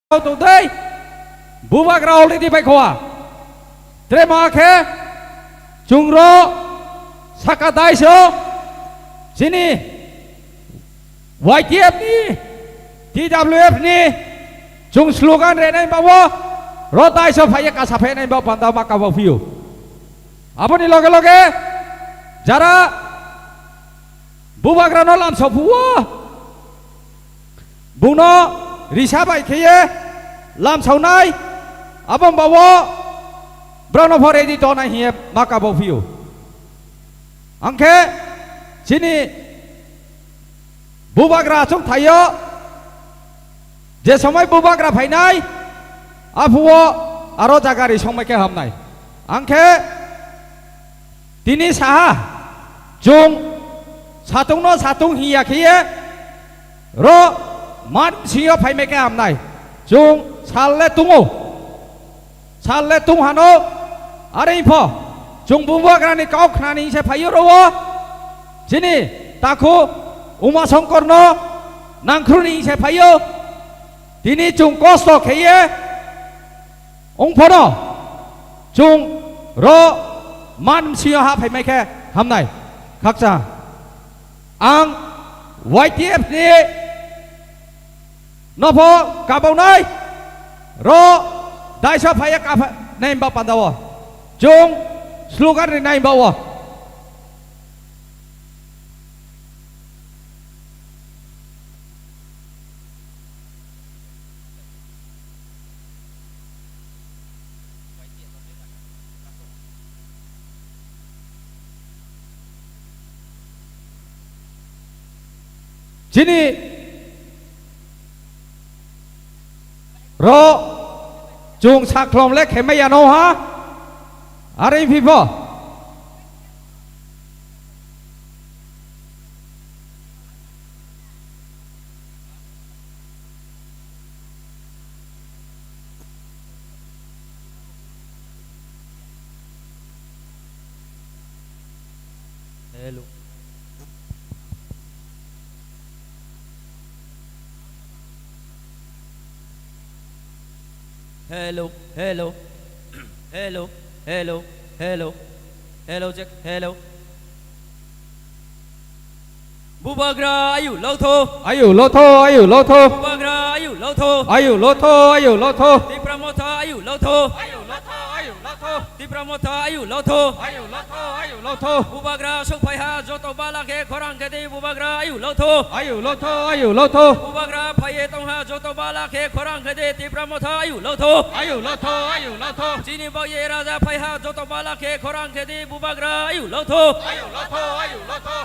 today buwa graul di bai khoa trema khe chungro sakadai so sini YTF ni TWF ni chung slogan re nai bawo rotai so phaya ka saphe nai ba panda ma ka ba fiu apni loge loge jara buwa grano lam so buwa bungno risa bai kheye lam saunai abang bawa brano phore di to nai hiep maka bo fiu angke sini bubagra chung thayo je সময় bubagra phainai apuo aro jagari সময় ke hamnai angke tini saha chung satung no satung hiya khiye ro mat siyo phaime ke hamnai chung salle tung hano are info chung bubagra ni kau khnani se phayo ro sini taku Uma Songkorno nangkruni se phayo tini chung kosto kheye ongphono chung ro man siyo ha phai mai khe hamnai khakcha ang YTF ni nopho kabau nai ro daisa phaya ka nai ba pandawo chung slogan ri nai bawo Sini ro chung saklom lek hemayano ha are people hello Hello, hello, hello, hello, hello, hello, check, hello. Bubagra, ayu, loto. ayu lotho Bubagra, ayu, loto. ayu lotho Di pramota, ayu, loto. Di pramota, ayu, loto. Bubagra, sok payha, joto balake, korang kede, bubagra, ayu, loto. ayu lotho Bubagra, paye tongha, joto balake, korang kede, di pramota, ayu, loto. ayu lotho Sini baye raja payha, joto balake, korang kede, bubagra, ayu, loto.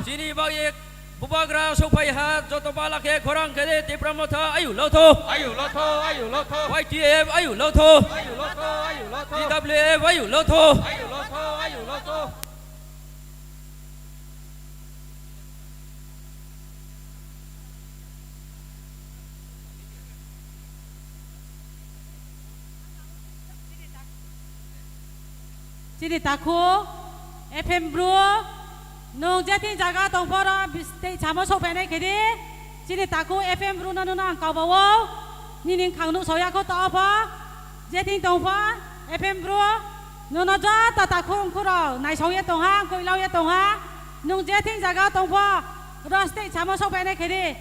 Sini baye Bubagra supaya joto balake korang kede ti pramota ayu loto YTF ayu loto TWF ayu loto Sini taku FM Bro nung jatin jaga tongpora bistai chamo sopene kedi sini taku FM Bro nanu nang kau bawa nining kang nu soya ko ta apa jatin tongpa FM Bro nunu ja ta taku kuro nai soya tongha koi lau ya tongha nung jatin jaga tongpa rastai chamo sopene kedi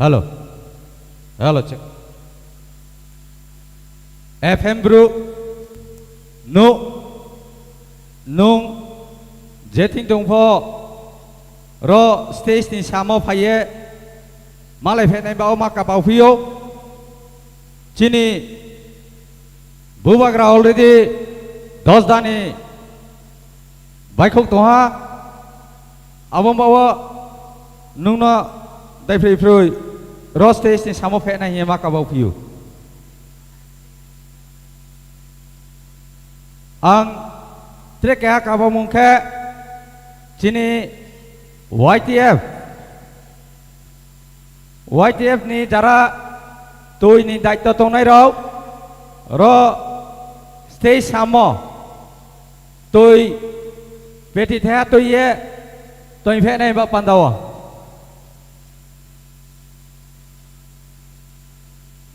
hello check FM Bro nung jeting dongpho ro stage ni samo phaye malai phe nai ba ma ka pau phio chini bubagra already 10 dani baikhok toha abong bawa nungna dai free Rostes ni samo phe na hi ma ka bau phiu ang Trek kabo mungke sini YTF ni jara tôi ni đại tông này đâu rồi stay samo tôi về thì thế tôi phê này vào ban đầu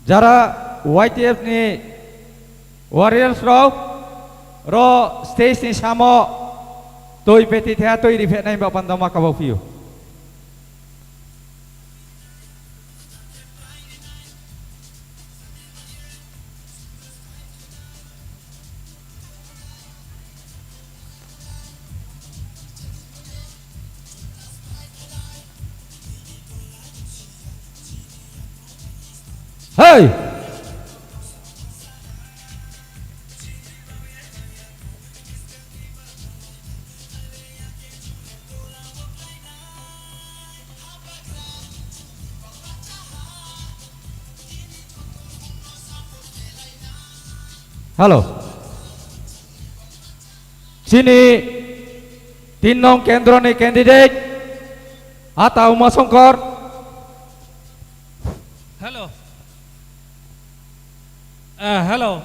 jara YTF ni warriors đâu rồi stay ni samo tôi về thì thế tôi đi phê này vào ban đầu mà các phiêu Hey! Halo. Sini Tinong Kendro ni candidate atau Masongkor. Hello. Hello.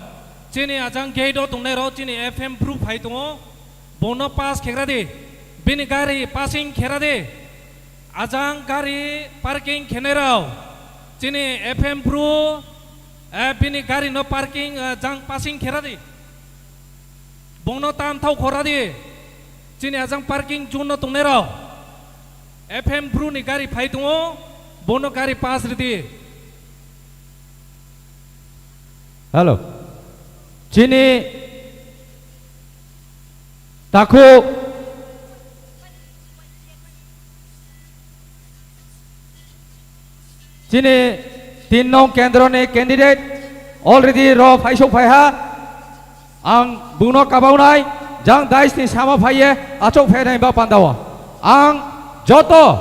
Sini ajang gado tunai ro sini FM proof hai tungo. Bono pass kera de. Bini gari passing kera de. Ajang gari parking kena sini FM proof. Bini gari no parking ajang passing kera de. Bono tam thau kora de. Sini ajang parking juno tunai ro. FM proof ni gari hai tungo. Bono gari pass de. Halo. Sini taku sini Tinong Kendro ni candidate already raw phai sok phai ha ang buno kabau nai jang dais ni sama phai ye achok phai nai ba pandawa ang joto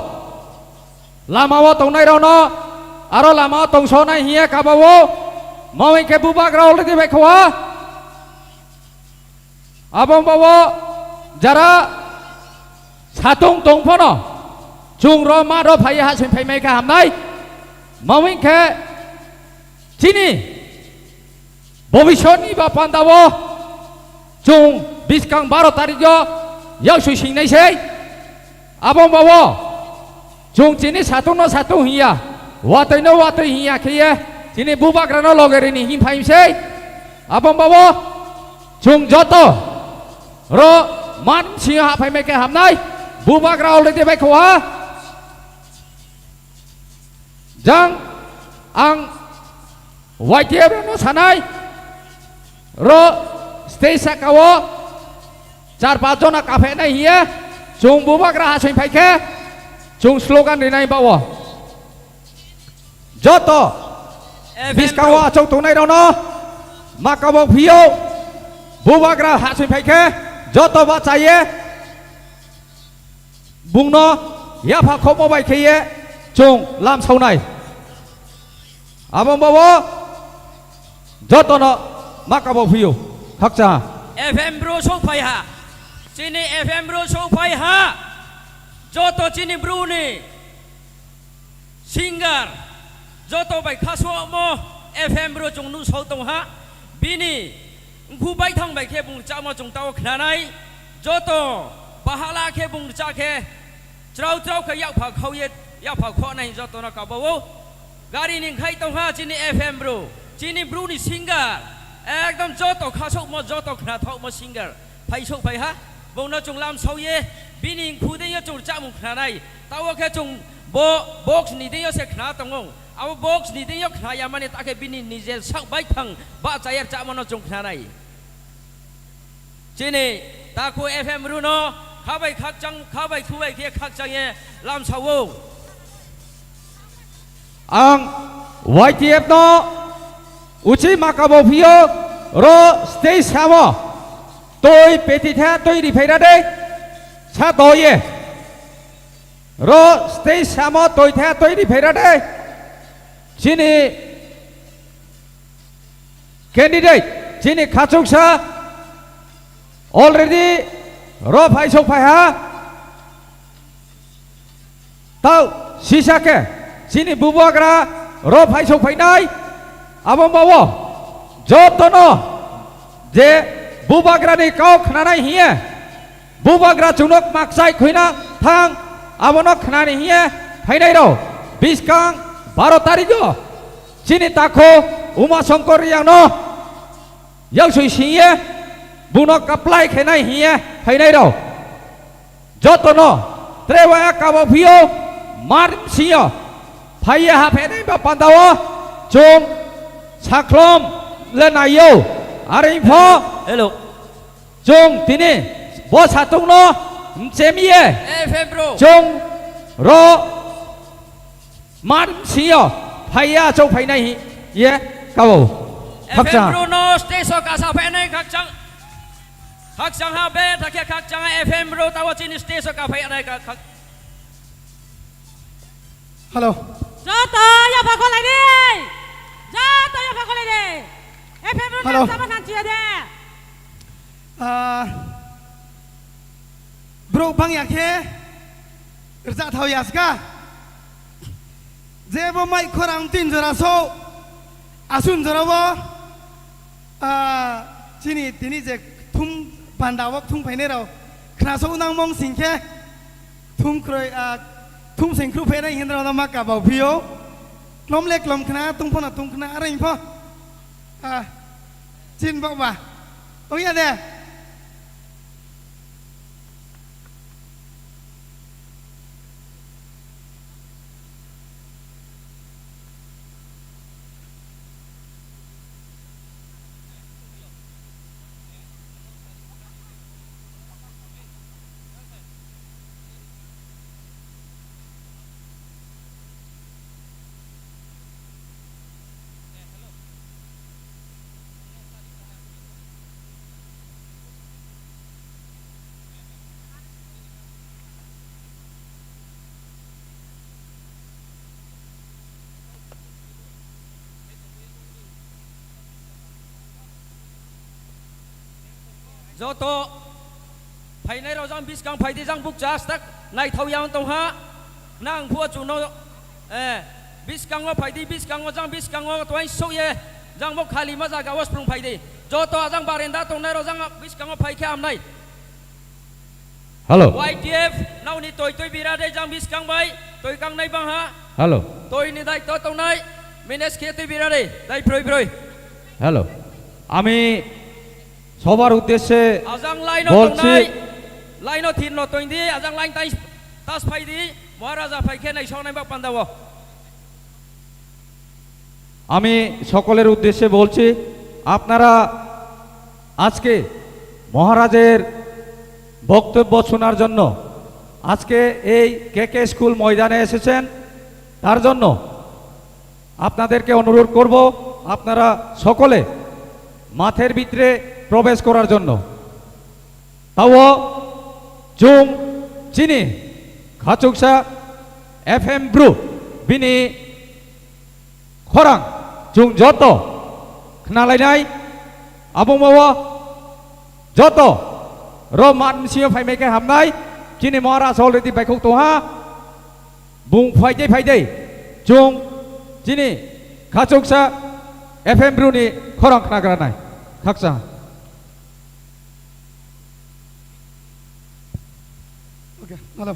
lama wa tong nai ro no aro lama tong so nai hiya kabawo mau ke bubak raul di bekwa abang bawa jara satung tong pono chung ro ma ro phai ha sin phai mai ka ham nai mau ke sini bobishon ni ba pandawo chung biskang 12 tarik jo yau sui sing nai sei abang bawa chung sini satung no satung hiya watoi no watoi hiya khiye sini bubak rano loger ini him paim sei abang bawa chung joto ro man singa phai me ke ham nai bubak rao le de bai khwa jang ang YTF no sanai ro stay sakawo 4-5 jona kafe nai hiya chung bubak ra hasin phai ke chung slogan ni nai bawa joto Biskawa trong tủ này đâu nó mà các bạn phiêu bố bác ra hạ sinh phải khe do tôi bắt chạy ye bung nó ya phá không có bài khi chung làm sau này bông bố do tôi nó mà các bạn phiêu khắc cha FM bro sok phai ha sini FM bro sok phai ha do tôi sini bro ni singer joto bai khaswa mo FM bro chung nu so tong ha bini khu bai thang bai khe bung cha mo chung taw khna nai joto bahala khe bung cha khe trau trau khe yak pha khau ye yak pha kho nai joto na ka bo gari ning khai tong ha chini FM bro chini bro ni singer ekdom joto khasok mo joto khna thau mo singer phai sok phai ha bung na chung lam sau ye bini khu de ye chung cha mo khna nai taw khe chung box ni de ye se khna tong Our box ni de yok khaya mane ta ke bini nizel sak bai thang ba chayar cha mano chung khanai chini ta ko FM ru no khabai khak chang khabai thubai ke khak chang ye lam sawo ang YTF no uchi makabo phio ro stay samo tôi peti tha tôi đi phai ra đây sa tôi ye ro stay samo tôi tha tôi đi phai ra đây sini candidate sini khachuksa already รอไฟชกไฟฮะเต้าชีชาแกชินิบุบวกระรอไฟชกไฟได้อาบมาวะจอตโนเจบุบวกระนี่เขาขนาดไหนเฮียบุบวกระจุนกมักใส่คุยนะทางอาบนกขนาดไหนเฮียไฟได้เราบิสกัง12 तारीख को चिनी ताको Uma Shankar yang no yang sui siye buno kaplai khenai hiye hainai ro jotono trewa kabo phio mar siyo phaiya ha phenai ba pandawo chung saklom lenayo arin pho hello chung tini bo satung no chemiye FM bro chung ro mar siyo phaiya chung phainai ye kabo FM bro no station ka sa phenai khak chang ha be thakhe khak chang FM bro tawa chini station ka phenai ka khak Hello. Joto ya phako lại đi. Joto ya phako lại đi. FM bro Hello. làm sao mà thằng chia đi. Bro bang ya ke? Kerja tahu ya ska? Jebo mai korang tin jora so. Asun jora wo. Sini tini je thum pandawak thum paine rau. Kena so unang mong singke. Thum kroi thum sing kru paine hin rau nama ka bau pio. Lom lek lom kena tung pona tung kena aring po. Chin bak ba. Oh ya deh. Joto phai nei ro jang bis kang phai di jang buk jas tak nai thau yang tong ha nang phua chu no bis kang ngo phai di bis kang ngo jang bis kang ngo toin so ye jang bok khali ma ja ga was prung phai di joto jang barenda tong nai ro jang bis kang ngo phai khe am nai hello YTF nau ni toi bira de jang bis kang bai toi kang nai bang ha hello toi ni dai to tong nai menes khe toi bira de dai proi hello আমি সবার উদ্দেশ্যে Azang lain no বলছি tongnai, lain no thin no toing di, azang lain tai tas phai di, Maharaja phai khe nai shonai bak pandawo. আমি সকলের উদ্দেশ্যে বলছি আপনারা আজকে মহারাজের বক্তব্য শোনার জন্য আজকে এই কেকে স্কুল ময়দানে এসেছেন তার জন্য আপনাদেরকে অনুরোধ করব আপনারা সকলে মাঠের ভিতরে প্রবেশ করার জন্য তাও জুম চিনি খাচুকসা FM ব্রু বিনি খরাং জুং যত খনালাইনাই আবুমাওয়া যত রমান সিও ফাইমেকে হামনাই চিনি মহারাজ অলরেডি বাইকুক তোহা বুং ফাইদে জুং চিনি খাচুকসা FM ব্রুনি খরাং খনাগ্রানাই খাকসা Okay, hello.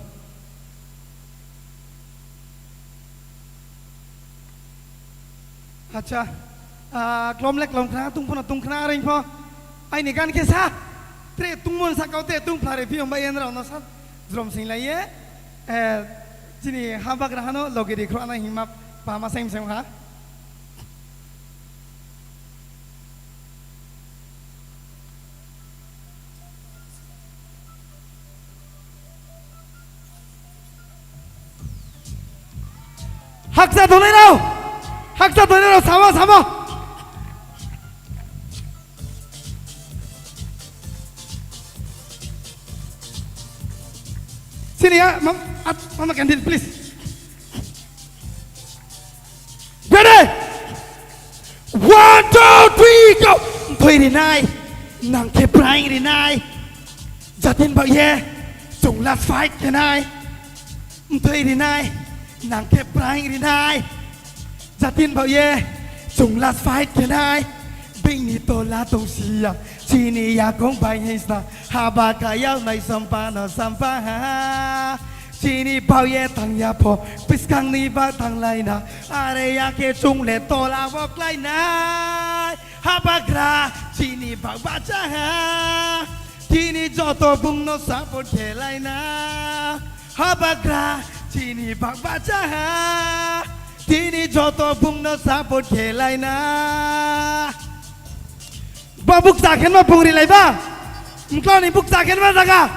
Acha, klom lek klom kena tung pona tung kena ring po. Ai ni kan kesa. Tre tung mon sakau te tung plare pi om bayan rau nosan. Drum sing lai ye. Sini hamba grahano logi di kro ana himap pahama sem ha. Haksa dhone rao. Haksa dhone rao sama. Sini ya, Mama Candil, please. Ready? 1, 2, 3, go. Pui ri nai, nang ke prai ri nai. tin bảo ye chung last fight cái này thuê đi này nàng kẹp prank đi này gia tin bảo ye chung last fight cái này bình ni to la tông xia chi ni ya công bài hay sa ha ba cả yao này sampa nó sampa ha chi ni bảo ye thằng ya po bis kang ni ba thằng lại na are ya ke chung le to la vok lại na ha ba gra chi ni bảo ba cha ha chi ni cho to bung nó sa po ke lại na ha ba gra chi ni bảo ba cha ha chi ni cho to bung nó sa po ke lại na ba buk sa khen ma pung ri lai ba mklo ni buk sa khen ma daga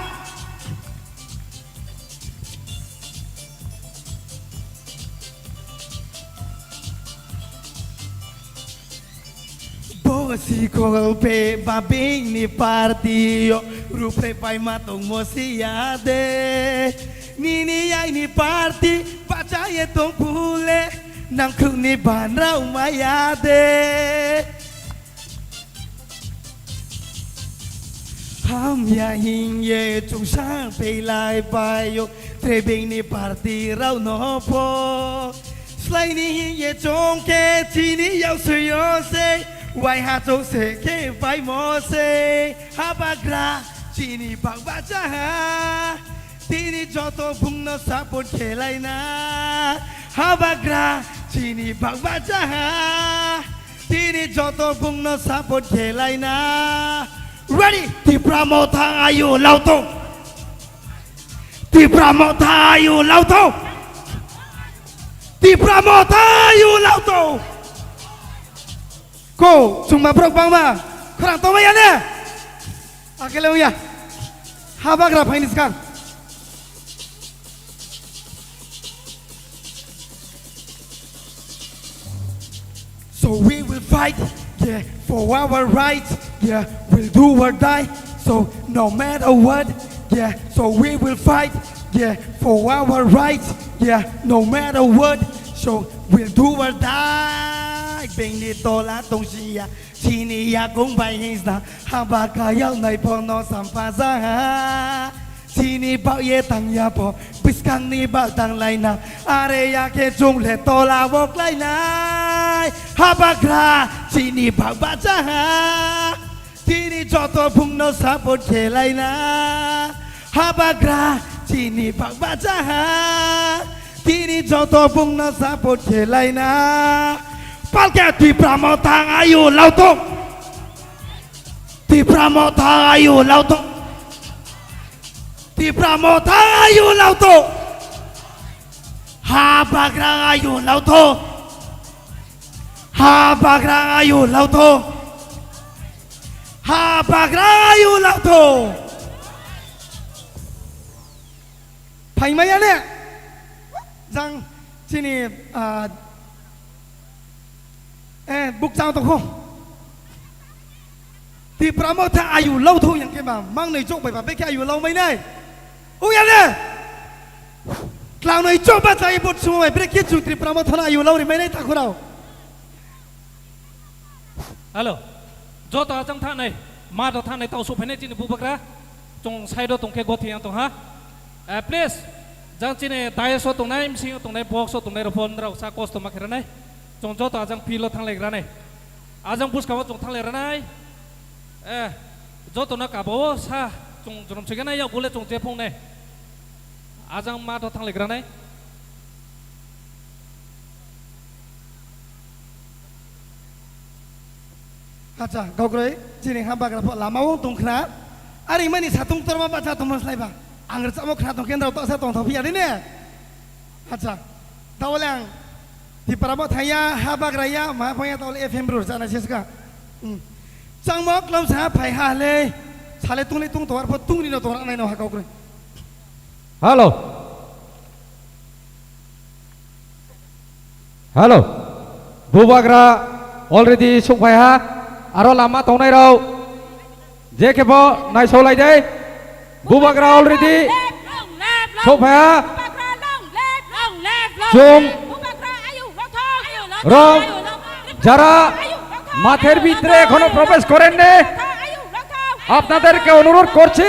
bo si ko pe ba bing ni partiyo rupe pai ma tong mo si ya de ni ai ni party ba cha ye tong pule nang khu ni ban rau ma ya de ham ya hin ye chung sang pe lai pai yo tre bing ni party rau no po slay ni hin ye chong ke chi ni yao su yo se wai ha chong se ke pai mo se ha ba gra chi ni bang ba cha ha ti ni cho to bung no sa pon ke lai na ha ba gra chi ni bang ba cha ha ti ni cho to bung no sa pon ke lai na ready ที่พระโมทาอายุเราโตที่พระโมทาอายุเราโตที่พระโมทาอายุเราโตก็จงมาพระบังมาครั้งต่อไปยันเนี่ยอาเกลเลยอะฮาบากราพายนิสกัน So we will fight, yeah, for our rights, yeah, we'll do or die. So no matter what, yeah, so we will fight, yeah, for our rights, yeah, no matter what. So we'll do or die. Benito la tong siya, siniya kung bayis na habakayaw na ipono sampasa. Sini bao ye tang ya po, biskang ni bao tang lai na, are ya ke chung le to la wok lai na, habakra, sini bao ba cha ha, sini cho to phung no sa pot ke lai na, habakra, sini bao ba cha ha, sini cho to phung no sa pot ke lai na, palke ti pramo tang ayu lau to, ti pramo tang ayu lau to. ที่พระโมทาอายุเราโตหาปากรางอายุเราโตหาปากรางอายุเราโตหาปากรางอายุเราโตไผ่มาเนี่ยจังที่นี่บุกเจ้าตะโคที่พระโมทาอายุเราโตอย่างแกบ้างมั่งในโจกไปแบบไม่แค่อายุเราไม่ได้อุ้ยอันเนี่ยกล่าวในโจกบ้านใจบทสมัยเปรียบเทียบจุดที่พระโมทาอายุเราไม่ได้ตาคนเราฮัลโหลจอต่อจังท่านไหนมาต่อท่านไหนเต่าสุพรรณจินบุบกระจงใช้ดตรงแค่กดเทียงตรงฮะplease จังจินได้สดตรงไหนมิงตรงไหนบอกสดตรงไหนเราพนเราสากอสตัวมาแค่ไหนจงจอต่อจังพีโลทางเล็กระไหนจังพุชคำว่าจงทางเล็กระไหนจอตัวนักกับโอ้ซาจงจงสิ่งนั้นยาวบุเล่จงเจ็บพงเนี่ยจังมาต่อทางเล็กระไหนอาจารย์เขากระไรจีนห้ามบากระเพาะลามาวงตรงขนาอะไรไม่นี่สาตุงตัวมาบ้าจ้าตรงมันสไลบ่าอังกฤษจะมาขนาตรงเกณฑ์เราต่อเส้นตรงทพีอะไรเนี่ยอาจารย์ตาวแรงที่ประมาทายาห้ามบากระยามาพยาตาวเอฟเอ็มบรูซานาเชสกาจังมอกลำสาไผ่หาเลยชาเลตุ้งเลยตุ้งตัวพอตุ้งนี่เราตัวอะไรเนาะเขากระไร Halo. Halo. Bubagra already suk phai ha. Aro lama tong nai rau. Je ke bo nai so lai dai. Bubagra already suk phai ha. Jung Rom যারা মাঠের ভিতরে এখনো প্রবেশ করেননি আপনাদেরকে অনুরোধ করছি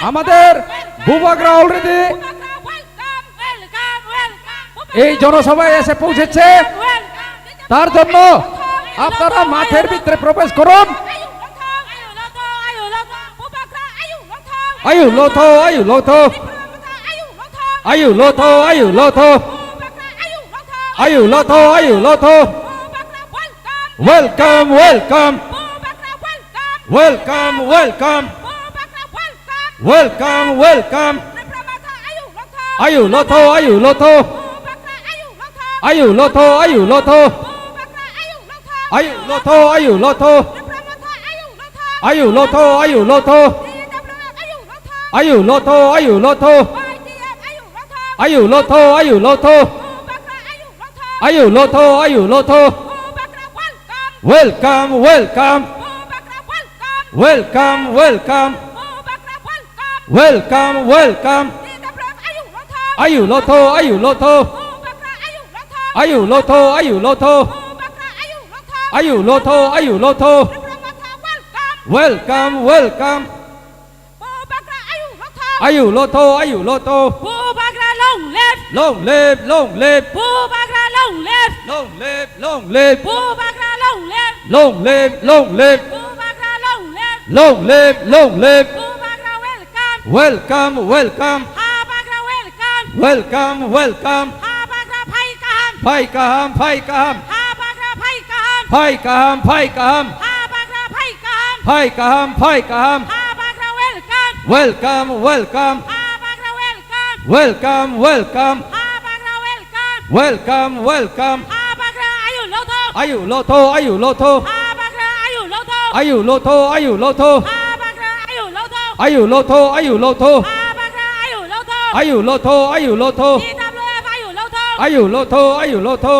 আমাদের বুবাকরা অলরেডি এই জনসভায় এসে পৌঁছেছে তার জন্য আপনারা মাঠের ভিতরে প্রবেশ করুন আয়ু লোথো আয়ু লোথো আয়ু লোথো আয়ু লোথো আয়ু লোথো আয়ু লোথো welcome welcome welcome welcome welcome welcome আয়ু লোথো আয়ু লোথো আয়ু লোথো আয়ু লোথো আয়ু লোথো আয়ু লোথো আয়ু লোথো আয়ু লোথো আয়ু লোথো আয়ু লোথো আয়ু লোথো আয়ু লোথো আয়ু লোথো আয়ু লোথো welcome welcome welcome welcome welcome welcome আয়ু লোথো আয়ু লোথো আয়ু লোথো আয়ু লোথো আয়ু লোথো আয়ু লোথো ওয়েলকাম ওয়েলকাম আয়ু লোথো আয়ু লোথো long live long live long live long live long live long live long live long live welcome welcome welcome welcome ไผ่กามไผ่กามไผ่กามไผ่กามไผ่กามไผ่กาม welcome welcome welcome welcome welcome welcome อายุโลโทอายุโลโทอายุโลโทอายุโลโทอายุโลโทอายุโลโทอายุโลโทอายุโลโทอายุโลโทอายุโลโท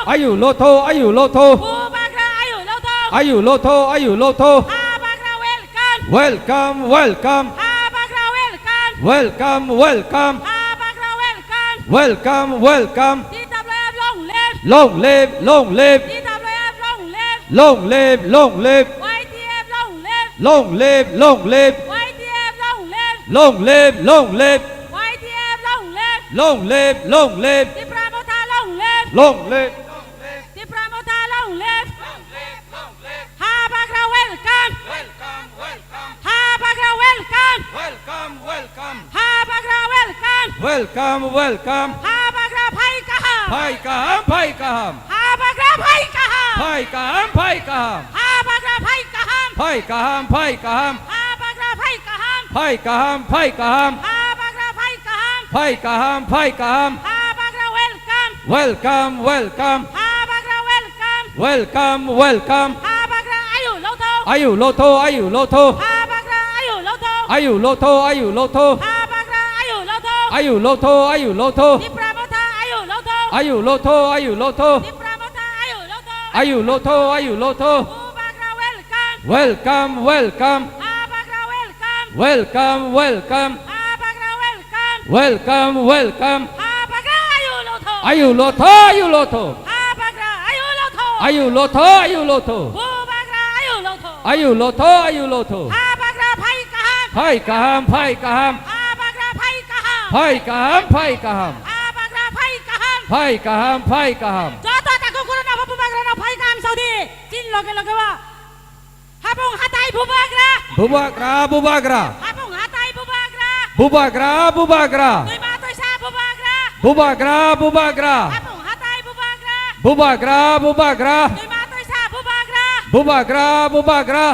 อายุโลโทอายุโลโทอายุโลโทอายุโลโท welcome welcome welcome welcome welcome welcome long live long live long live long live long live long live long live long live long live long live long live welcome welcome welcome welcome ไผ่กามไผ่กามไผ่กามไผ่กามไผ่กามไผ่กามไผ่กามไผ่กามไผ่กามไผ่กามไผ่กามไผ่กาม welcome welcome welcome welcome อายุโลโทอายุโลโทอายุโลโทอายุโลโทอายุโลโทอายุโลโทอายุโลโทอายุโลโทอายุโลโทอายุโลโท welcome welcome welcome welcome welcome welcome อายุโลโทอายุโลโทอายุโลโทอายุโลโทอายุโลโทอายุโลโทไผ่กามไผ่กามไผ่กามไผ่กามไผ่กามไผ่กาม Joto takut kurang apa bubagra pai kam Saudi. Cin loke wa. Hapung hatai bubagra. bubagra bubagra Hapung hatai bubagra. bubagra bubagra Tui ma tui sa bubagra. bubagra bubagra Hapung hatai bubagra. bubagra bubagra Tui ma tui sa bubagra. bubagra bubagra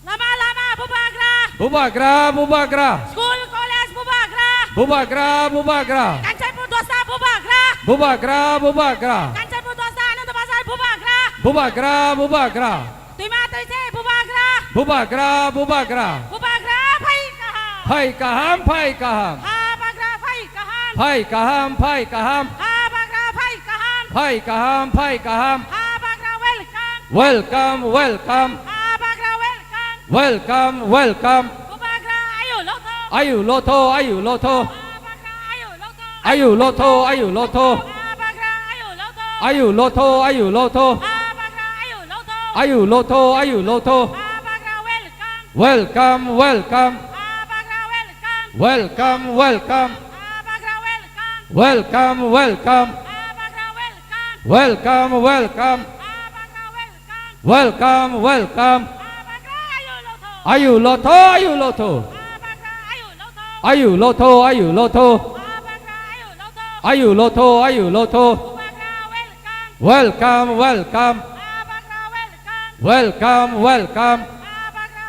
Lama-lama bubagra. bubagra bubagra School college bubagra. bubagra bubagra Kancai pudosa bubagra. bubagra bubagra Kancai pudosa anu pasai bubagra. bubagra bubagra Tui ma tui se bubagra. bubagra bubagra Bubagra pai kaha. ไผ่กามไผ่กาม Ha bagra pai kaha. ไผ่กามไผ่กาม Ha bagra pai kaha. ไผ่กามไผ่กาม Ha bagra welcome. welcome welcome Ha bagra welcome. welcome welcome Bubagra ayu loto. อายุโลโทอายุโลโท Ha bagra ayu loto. อายุโลโทอายุโลโท Ha bagra ayu loto. อายุโลโทอายุโลโท Ha bagra ayu loto. อายุโลโทอายุโลโท Ha bagra welcome. welcome welcome Abagra welcome. welcome welcome Abagra welcome. welcome welcome Abagra welcome. welcome welcome Abagra welcome. welcome welcome Abagra ayu loto ayu loto Abagra ayu loto. ayu loto ayu loto Abagra ayu loto. ayu loto ayu loto Abagra welcome. welcome welcome Abagra welcome. welcome welcome Abagra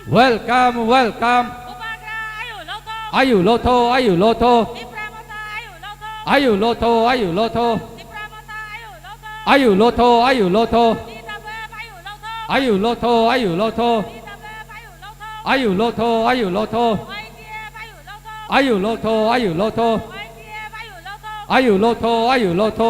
welcome. welcome welcome Abagra ayu loto. ayu loto Ipramota ayu loto. ayu loto ayu loto Ipramota ayu loto. ayu loto ayu loto DWF ayu loto ayu loto DWF ayu loto ayu loto YDF ayu loto ayu loto YDF ayu loto ayu loto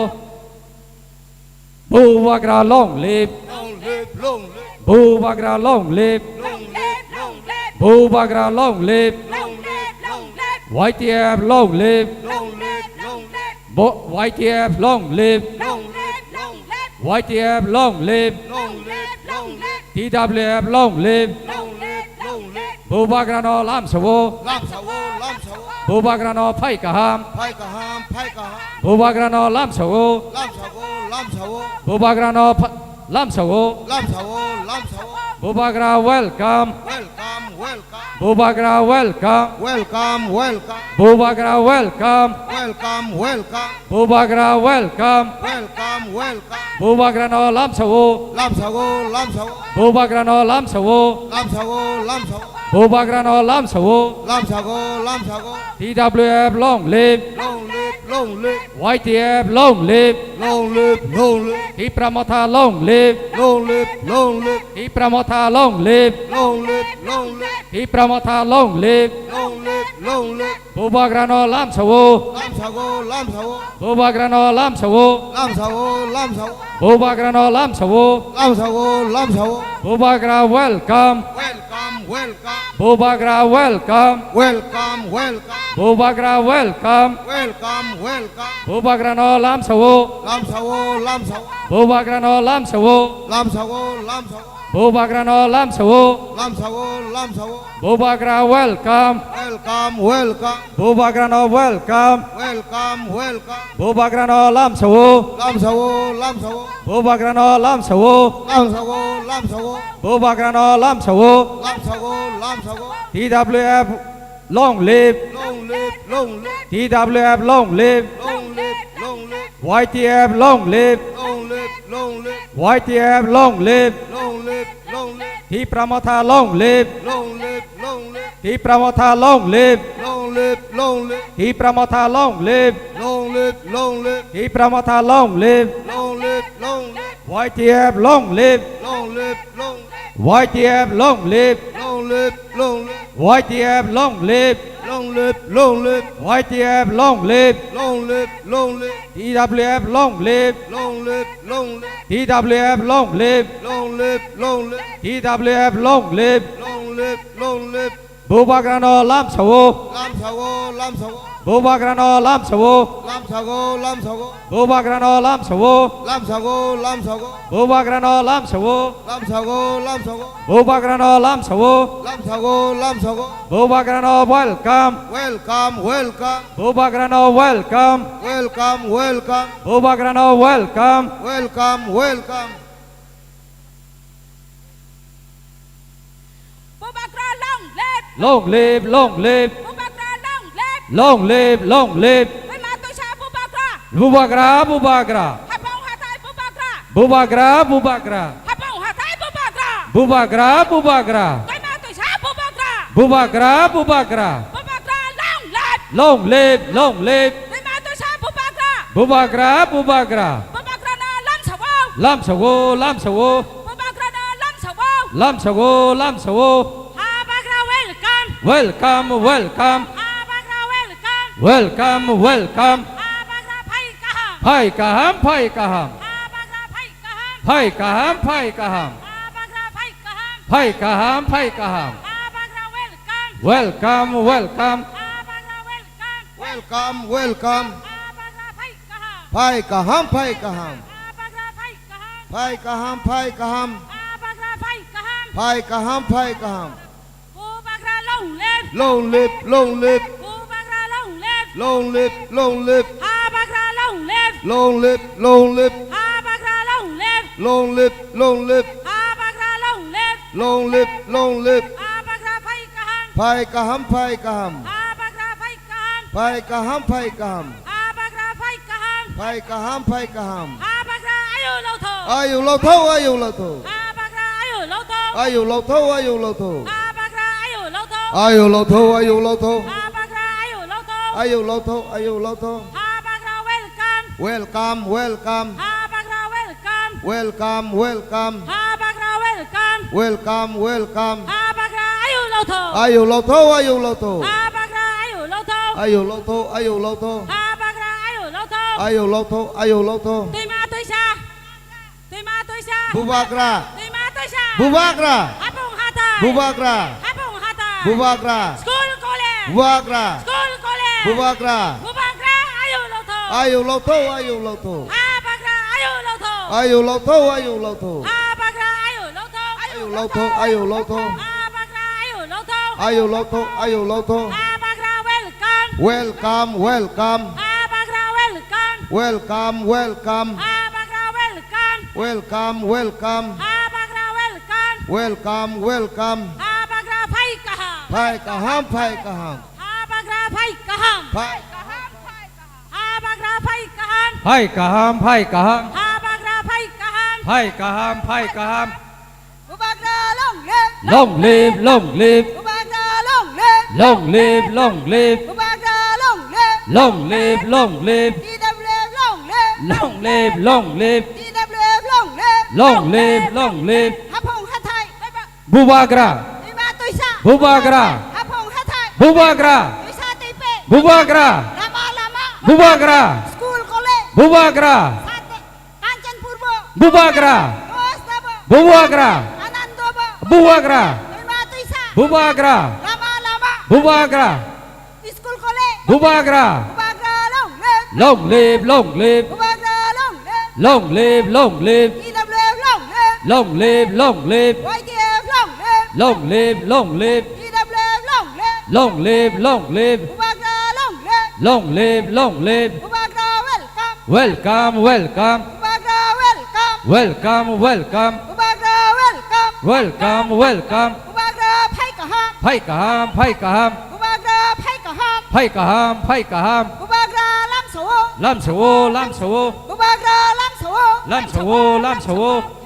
Buvagra long live Long live, long live, Buvagra long live Long live, long live, Buvagra long live long live, long live, YTF long live long live, long live, YTF long live long live, long live, YTF long live long live, long live, TWF long live long live, long live. Buvagra no lam sawo Lam sawo, lam sawo, Buvagra no phai kaham phai kaham, phai kaham. Buvagra no lam sawo Lam sawo, lam sawo, Buvagra no lam sawo lam sawo, lam sawo. Buvagra welcome Welcome, welcome, Buvagra welcome welcome, welcome, Buvagra welcome welcome, welcome, Buvagra welcome welcome, welcome. Buvagra no lam sawo Lam sawo, lam sawo, Buvagra no lam sawo lam sawo, lam sawo, Buvagra no lam sawo lam sawo, lam sawo. TWF long live Long live, long live, YTF long live long live, long live, Hipramotha long live long live, long live, Hipramotha long live long live, long live, Hipramotha long live long live, long live. Buvagra no lam sawo Lam sawo, lam sawo, Buvagra no lam sawo lam sawo, lam sawo, Buvagra no lam sawo lam sawo, lam sawo. Buvagra welcome Welcome, welcome, Buvagra welcome welcome, welcome, Buvagra welcome welcome, welcome. Buvagra no lam sawo Lam sawo, lam sawo, Buvagra no lam sawo lam sawo, lam sawo, Buvagra no lam sawo lam sawo, lam sawo. Buvagra welcome Welcome, welcome, Buvagra no welcome welcome, welcome. Buvagra no lam sawo Lam sawo, lam sawo, Buvagra no lam sawo lam sawo, lam sawo, Buvagra no lam sawo lam sawo, lam sawo. TWF long live Long live, long live, TWF long live long live, long live, YTF long live long live, long live, YTF long live long live, long live, Hipramotha long live long live, long live, Hipramotha long live long live, long live, Hipramotha long live long live, long live, Hipramotha long live long live, long live, YTF long live long live, long live, YTF long live long live, long live, YTF long live long live, long live, YTF long live long live, long live, TWF long live long live, long live, TWF long live long live, long live, TWF long live long live, long live. Buvagra no lam sawo Lam sawo, lam sawo, Buvagra no lam sawo lam sawo, lam sawo, Buvagra no lam sawo lam sawo, lam sawo, Buvagra no lam sawo lam sawo, lam sawo, Buvagra no lam sawo lam sawo, lam sawo. Buvagra no welcome Welcome, welcome, Buvagra no welcome welcome, welcome, Buvagra no welcome welcome, welcome. Bubagra long live, long live long live Bubagra long live. long live long live Với mà tôi xa Bubagra, Buvagra Buvagra Habong Hatai Bubagra, Buvagra Buvagra Habong Hatai Bubagra. Buvagra Buvagra Với mà tôi xa Bubagra, Buvagra Buvagra Bubagra long live. long live long live Với mà tôi xa Bubagra, Buvagra Buvagra Bubagra nó lâm sầu vô, lam sawo lam sawo Bubagra nó lâm sầu vô. lam sawo lam sawo Habagra welcome, welcome welcome Habagra welcome, welcome welcome Habagra phay kaham, phai kaham phai kaham Habagra phay kaham, phai kaham phai kaham Habagra phay kaham, phai kaham phai kaham Habagra welcome, welcome welcome Habagra welcome, Welcome, welcome. Habagra phay kaham, Phai kaham, phai kaham, Habagra phay kaham, phai kaham, phai kaham, Habagra phay kaham, ไผ่กะหามไผ่กะหาม กูบักราลงเล็บ ลงลิบลงลิบ กูบักราลงเล็บ ลงลิบลงลิบ ฮาบักราลงเล็บ ลงลิบลงลิบ ฮาบักราลงเล็บ ลงลิบลงลิบ ฮาบักราลงเล็บ ลงลิบลงลิบ ฮาบักราไฟกะหัง ไผ่กะหามไผ่กะหาม ฮาบักราไฟกะหัง ไผ่กะหามไผ่กะหาม ฮาบักราไฟกะหัง ไผ่กะหามไผ่กะหาม ฮาบักราอายุโลโท อายุเราเท่าอายุเราเท่า ฮาบักราอายุโลโท อายุเราเท่าอายุเราเท่า ฮาบักราอายุโลโท อายุเราเท่าอายุเราเท่า ฮาบักราอายุโลโท อายุเราเท่าอายุเราเท่า ฮาบักราเวลคัม welcome welcome ฮาบักราเวลคัม welcome welcome ฮาบักราเวลคัม welcome welcome ฮาบักราอายุโลโท อายุเราเท่าอายุเราเท่า ฮาบักราอายุโลโท อายุเราเท่าอายุเราเท่า ฮาบักราอายุโลโท อายุเราเท่าอายุเราเท่า ตุยมาตุยชาตุยมาตุยชา บูบากรา ตุยมาตุยชา บูบากรา ฮาปงฮาตา บูบากรา ฮาปงฮาตา บูบากรา สกูลโคเล บูบากรา สกูลโคเล บูบากรา บูบักราอายุโลโท อายุเราเท่าอายุเราเท่า ฮาบักราอายุโลโท อายุเราเท่าอายุเราเท่า ฮาบักราอายุโลโท อายุเราเท่าอายุเราเท่า ฮาบักราอายุโลโท อายุเราเท่าอายุเราเท่า ฮาบักราเวลคัม welcome welcome ฮาบักราเวลคัม welcome welcome ฮาบักราเวลคัม welcome welcome ฮาบักราเวลคัม welcome welcome ฮาบักราไฟกะหัง ไผ่กะหามไผ่กะหาม ฮาบักราไฟกะหัง ไผ่ ฮาบักราไฟกะหัง ไผ่กะหามไผ่กะหาม ฮาบักราไฟกะหัง ไผ่กะหามไผ่กะหาม กูบักราลงเล็บ ลงลีบลงลีบ กูบักราลงเล็บ ลงลีบลงลีบ กูบักราลงเล็บ ลงลีบลงลีบ ดีดับเล็บลงเล็บ ลงลีบลงลีบ ดีดับเล็บลงเล็บ ลงลีบลงลีบ ฮาพงฮาไทยไปปะ บูบากรา ตุยมาตุยชา บูบากรา ฮาพงฮาไทย บูบากรา ตุยชาตุยเป้ บูบากรา ลามาลามา บูบากรา สกูลโคเล บูบากรา ซาเตกัญจนปูร์โบ บูบากรา โกสตาโบ บูบากรา อนันโดโบ บูบากรา ตุยมาตุยชา บูบากรา ลามาลามา บูบากรา สกูลโคเล บูบากรา กูบักราลงเล็บ ลงลีบลงลีบ กูบักราลงเล็บ ลงลีบลงลีบ ดีดับเล็บลงเล็บ ลงลีบลงลีบ ไวเดียบลงเล็บ ลงลีบลงลีบ ดีดับเล็บลงเล็บ ลงลีบลงลีบ กูบักราลงเล็บ ลงลีบลงลีบ กูบักราเวลคัม welcome welcome กูบักราเวลคัม welcome welcome กูบักราเวลคัม welcome welcome กูบักราไพ่กะฮัม ไผ่กะหามไผ่กะหาม กูบักราไพ่กะฮัม ไผ่กะหามไผ่กะหาม กูบักราลัมโส ลำโสลำโส กูบักราลัมโส ลำโสลำโส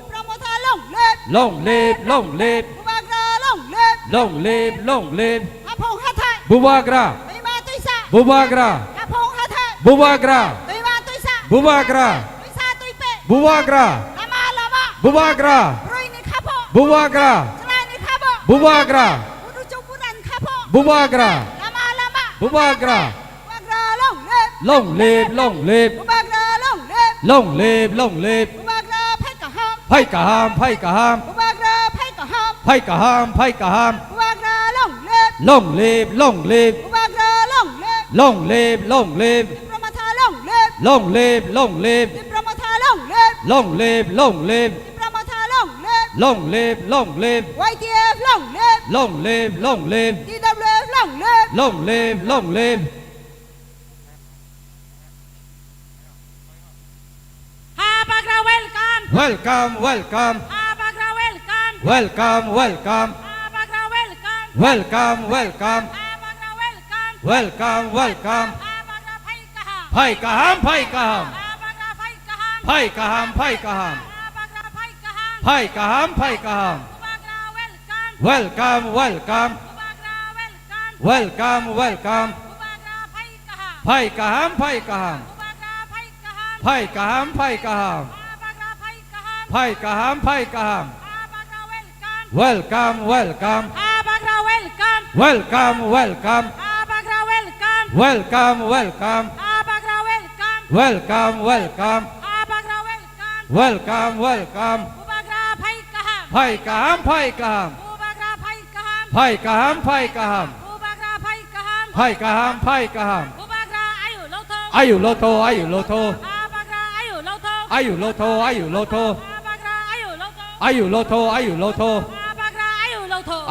โปรโมทาลงเล็บ ลงลีบลงลีบ กูบักราลงเล็บ ลงลีบลงลีบ ฮาพงฮาไทย บูบากรา ตุยมาตุยชา บูบากรา ฮาพงฮาไทย บูบากรา ตุยมาตุยชา บูบากรา ตุยชาตุยเป้ บูบากรา ลามาลามา บูบากรา รุยนี่ข้าพ่อ บูบากรา สลายนี่ข้าพ่อ บูบากรา บุรุษจงบุรันข้าพ่อ บูบากรา ลามาลามา บูบากรา บักราลงเล็บ ลงลีบลงลีบ กูบักราลงเล็บ ลงลีบลงลีบ กูบักราไพ่กะฮัม ไผ่กะหามไผ่กะหาม กูบักราไพ่กะฮัม ไผ่กะหามไผ่กะหาม กูบักราลงเล็บ ลงลีบลงลีบ กูบักราลงเล็บ ลงลีบลงลีบ โปรโมทาลงเล็บ ลงลีบลงลีบ โปรโมทาลงเล็บ ลงลีบลงลีบ โปรโมทาลงเล็บ ลงลีบลงลีบ ไวเดียบลงเล็บ ลงลีบลงลีบ ดีดับเล็บลงเล็บ ลงลีบลงลีบ ฮาบักราเวลคัม welcome welcome ฮาบักราเวลคัม welcome welcome ฮาบักราเวลคัม welcome welcome ฮาบักราเวลคัม welcome welcome ฮาบักราไพ่กะฮัม ไผ่กะหามไผ่กะหาม ฮาบักราไพ่กะฮัม ไผ่กะหามไผ่กะหาม ฮาบักราไพ่กะฮัม ไผ่กะหามไผ่กะหาม กูบักราเวลคัม welcome welcome กูบักราเวลคัม welcome welcome กูบักราไพ่กะฮัม ไผ่กะหามไผ่กะหาม กูบักราไพ่กะฮัม ไผ่กะหามไผ่กะหาม ฮาบักราไพ่กะฮัม ไผ่กะหามไผ่กะหาม ฮาบักราเวลคัม welcome welcome ฮาบักราเวลคัม welcome welcome ฮาบักราเวลคัม welcome welcome ฮาบักราเวลคัม welcome welcome ฮาบักราเวลคัม welcome welcome กูบักราไพ่กะฮัม ไผ่กะหามไผ่กะหาม กูบักราไพ่กะฮัม ไผ่กะหามไผ่กะหาม กูบักราไพ่กะฮัม ไผ่กะหามไผ่กะหาม กูบักราอายุโลโท อายุโลโทอายุโลโท ฮาบักราอายุโลโท อายุโลโทอายุโลโท ฮาบักราอายุโลโท อายุโลโทอายุโลโท ฮาบักรา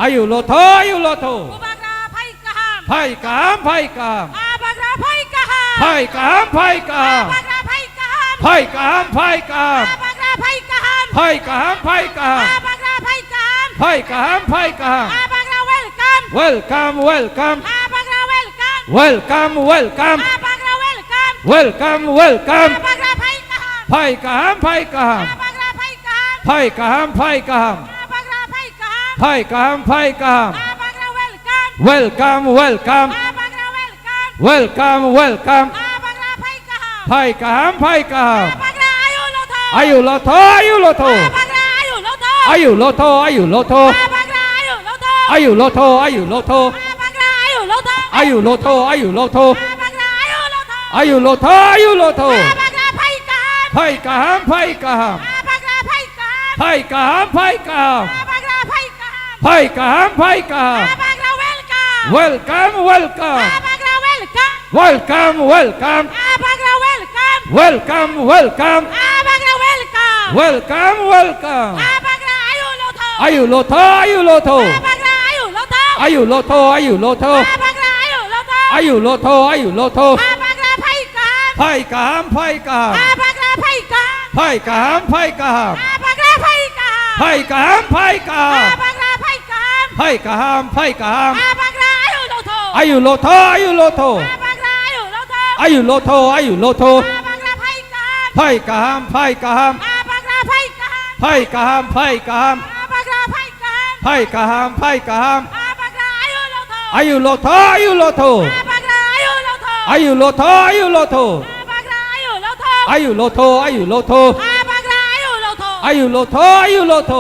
อายุโลโทอายุโลโท Bubagra phai kaham. ไพ่กามไพ่กาม Abagra phai kaham. ไพ่กามไพ่กาม Abagra phai kaham. ไพ่กามไพ่กาม Abagra phai kaham. ไพ่กามไพ่กาม Abagra phai kaham. ไพ่กามไพ่กาม Abagra welcome. เวลคัมเวลคัม Abagra welcome. เวลคัมเวลคัม Abagra welcome. เวลคัมเวลคัม Abagra phai kaham. ไพ่กามไพ่กาม Abagra phai kaham. ไพ่กามไพ่กาม Abagra phai kaham. ไพ่กามไพ่กาม Abagra welcome. เวลคัมเวลคัม Abagra welcome. เวลคัมเวลคัม Abagra phai kaham. ไพ่กามไพ่กาม Abagra ayu lo tho. อายุโลโทอายุโลโท Abagra ayu lo tho. อายุโลโทอายุโลโท Abagra ayu lo tho. อายุโลโทอายุโลโท Abagra ayu lo tho. อายุโลโทอายุโลโท Abagra ayu lo tho. อายุโลโทอายุโลโท Abagra phai kaham. ไพ่กามไพ่กาม Abagra phai kaham. ไพ่กามไพ่กาม Abagra phai kaham. ไพ่กามไพ่กาม Abagra welcome. เวลคัมเวลคัม Abagra welcome. เวลคัมเวลคัม Abagra welcome. เวลคัมเวลคัม Abagra welcome. เวลคัมเวลคัม Abagra ayu lo tho. อายุโลโทอายุโลโท Abagra ayu lo tho. อายุโลโทอายุโลโท Abagra ayu lo tho. อายุโลโทอายุโลโท Abagra phai kaham. ไพ่กามไพ่กาม Abagra phai kaham. ไพ่กามไพ่กาม Abagra phai kaham. ไพ่กามไพ่กาม Abagra phai kaham. ไพ่กามไพ่กาม Abagra ayu lo tho. อายุโลโทอายุโลโท Abagra ayu lo tho. อายุโลโทอายุโลโท Abagra phai kaham. ไพ่กามไพ่กาม Abagra phai kaham. ไพ่กามไพ่กาม Abagra phai kaham. ไพ่กามไพ่กาม Abagra ayu lo tho. อายุโลโทอายุโลโท Abagra ayu lo tho. อายุโลโทอายุโลโท Abagra ayu lo tho. อายุโลโทอายุโลโท Abagra ayu lo tho. อายุโลโทอายุโลโท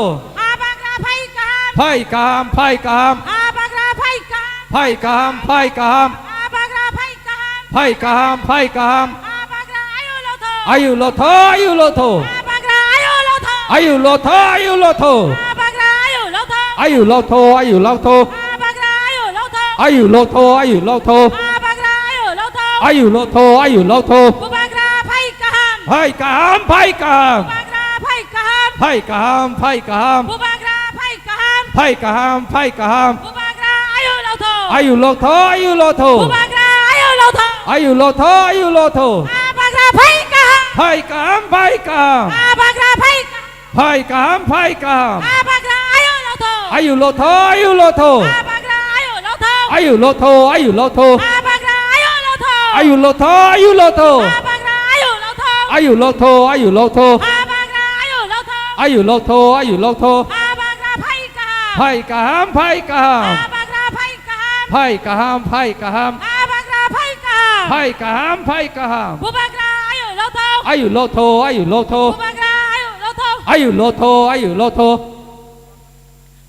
Abagra phai kaham. ไพ่กามไพ่กาม Abagra phai kaham. ไพ่กามไพ่กาม Abagra phai kaham. ไพ่กามไพ่กาม Abagra ayu lo tho. อายุโลโทอายุโลโท Abagra ayu lo tho. อายุโลโทอายุโลโท Abagra ayu lo tho. อายุโลโทอายุโลโท Abagra ayu lo tho. อายุโลโทอายุโลโท Abagra ayu lo tho. อายุโลโทอายุโลโท Abagra phai kaham. ไพ่กามไพ่กาม Abagra phai kaham. ไพ่กามไพ่กาม Abagra phai kaham. ไพ่กามไพ่กาม Abagra ayu lo tho. อายุโลโทอายุโลโท Abagra ayu lo tho. อายุโลโทอายุโลโท Abagra phai kaham. ไพ่กามไพ่กาม Abagra phai kaham. ไพ่กามไพ่กาม Abagra ayu lo tho. อายุโลโทอายุโลโท Abagra ayu lo tho. อายุโลโทอายุโลโท Abagra ayu lo tho. อายุโลโทอายุโลโท Abagra ayu lo tho. อายุโลโทอายุโลโท Abagra ayu lo tho. อายุโลโทอายุโลโท Abagra phai kaham. ไพ่กามไพ่กาม Abagra phai kaham. ไพ่กามไพ่กาม Abagra phai kaham. ไพ่กามไพ่กาม Abagra ayu lo tho. อายุโลโทอายุโลโท Abagra ayu lo tho. อายุโลโทอายุโลโท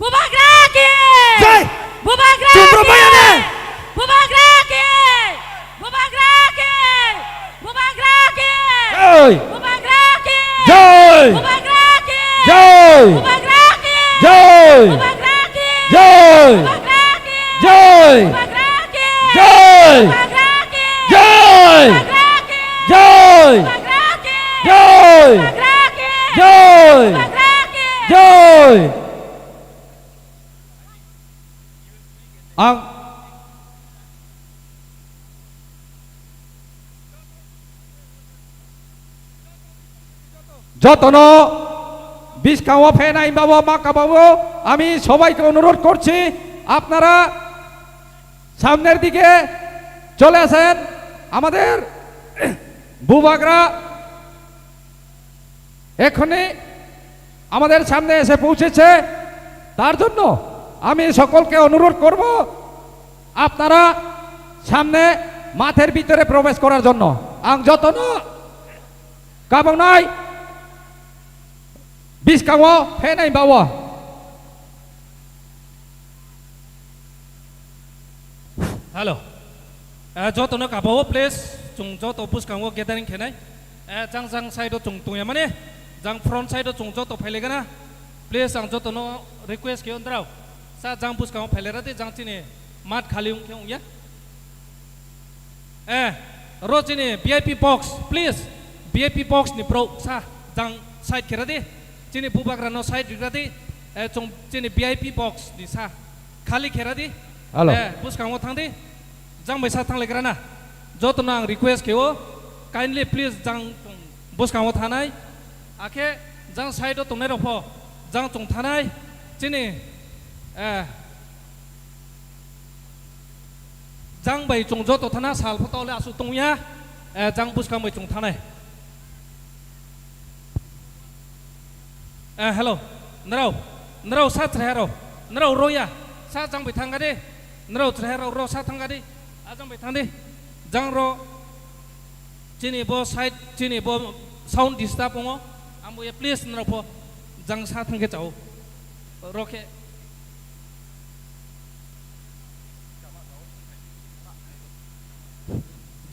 Abagra ke. ใช่ Abagra. Jumpa bayane. Abagra ke. Abagra ke. Abagra ke. เอ้ย Abagra ke. เย้ย Abagra ke. เย้ย Abagra ke. เย้ย Abagra ke. เย้ย Abagra ke. เย้ย Abagra ke. เย้ย Abagra ke. เย้ย Abagra ke. เย้ย Abagra ke. เย้ย Abagra ke. เย้ย Abagra ke. เย้ยอังযতন বিষ খাওয়া ফে নাই বাবা মা কাবাবো আমি সবাইকে অনুরোধ করছি আপনারা সামনের দিকে চলে আসেন আমাদের বুবাগরা এখনই আমাদের সামনে এসে পৌঁছেছে তার জন্য আমি সকলকে অনুরোধ করব আপনারা সামনে মাঠের ভিতরে প্রবেশ করার জন্য আং যতন কাবং নাই বিষ খাওয়া ফে নাই বাবা Hello. Joto no kabawo place chung joto bus kangwo gathering khenai. Jang side chung tuya mane. Jang front side chung joto phaile gana. Place ang joto no request ke ondrau. Sa jang bus kangwo phaile rate jang chine mat khali ung kyong ya. Ro chine VIP box please. VIP box ni pro sa jang side kerade. Chine bubak rano side rade. Chung chine VIP box ni sa खाली खेरा दी Alo. बुस Congo थांग दी जंग बैसा थांग लेकरा ना जो तो नांग request के वो kindly please जंग बुस कांगो थानाय आखे जंग साइड तो नहीं रखो जंग तुम थानाय जिनी जंग बै चुंग जो तो थाना साल फतो ले आसु तुंग या जंग बुस कांग बै चुंग थानाय हेलो नराव सा ट्रेहरो नराव रोया सा जंग बै थांगा दे नराव ट्रेहरो रो सा थांगा दे आजंग बै थांग दे जंग रो जिनी बो साइड जिनी बो साउंड डिस्टर्ब होंगो आमो ये प्लीज नराव फो जंग सा थांगे जाओ रोके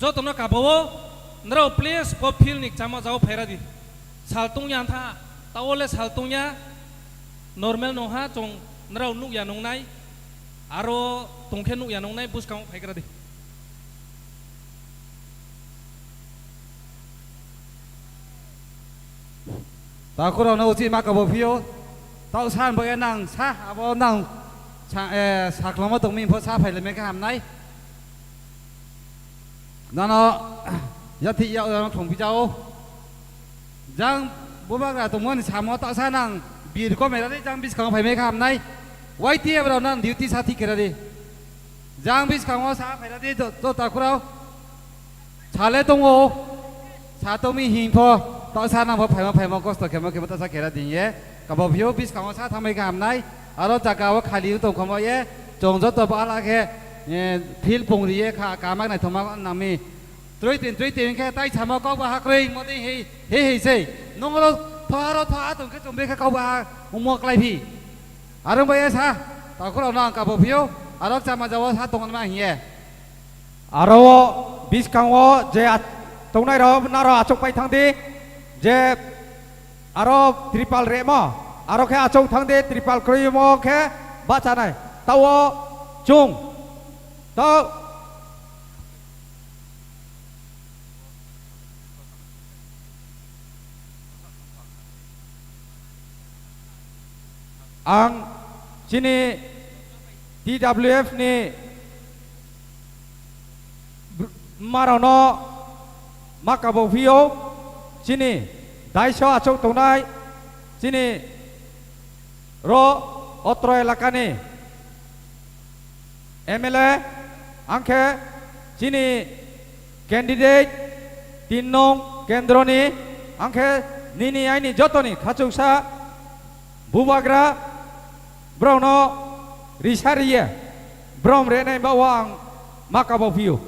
जो तुमने काबो नराव प्लीज को फील निक जामा जाओ फेरा दी सालतुंग यान था तावले सालतुंग या नॉर्मल नोहा चोंग नराव नुक या नोंनाय आरो तंखे नुक या नोंनाय बुस Congo फाइग्रा the ta ko no uchi ma ka bo phio tao san bo nang sa abo nang sa klong ma tong min pho sa phai le me ka ham nai na no ya thi ya no thong pi chao jang bo ba ga tong mon sa mo ta sa nang bi ko me ra de jang bis khang phai me ka ham nai wai tie ba nang duty sa thi ke ra de jang bis khang mo sa phai ra de to ta ko rao cha le tong o sa to mi hin pho tao sa nang phai ma ko sto ke ma ta sa ke ra din ye ka bo phio bis khang sa tham me ka ham nai aro ta ka wa khali to khom ye chong jo to ba la ke phil pung ri ye kha ka mak nai thoma nam mi troi tin ke tai chama ko ba ha krei mo ding he sei nong lo tho to ke chom be ka ko ba mo klai phi aro ba ye sa ta ko nang ka bo phio aro cha ma jaw sa tong ma hi ye aro bis khang wo je tong nai ro na ro achok pai thang di je aro tripal re mo aro ke achok thang de tripal kroi mo ke ba cha nai tawo chung tao ang sini TWF ni marono makabo vio sini daisho achok tonai sini ro otro elakani MLA angke sini candidate tinong kendroni angke nini aini jotoni khachungsa bubagra brono risharia brom rene bawang makabo view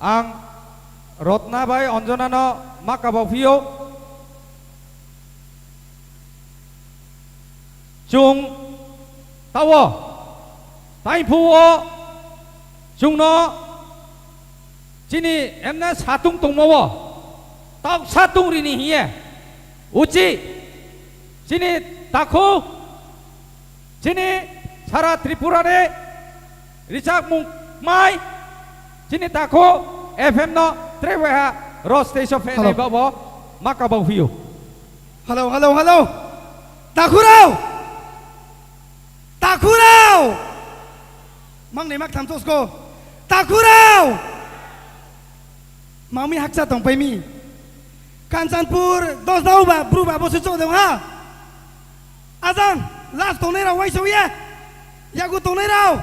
ang rotna bai onjonano makabo view chung tawo tai phuo chung no sini emna satung tungmawo tak satung rini hiye uci sini takho sini sara Tripura ne richak mung mai sini takho FM no treweha ro station fe ne babo makabo view Halo Takurau mang ne mak tham tos ko Takurau Mami haksa tong pai mi Kanchanpur dos dau ba bru ba bo su cho dong ha Azang last tong ne ra wai so ye ya gu tong ne ra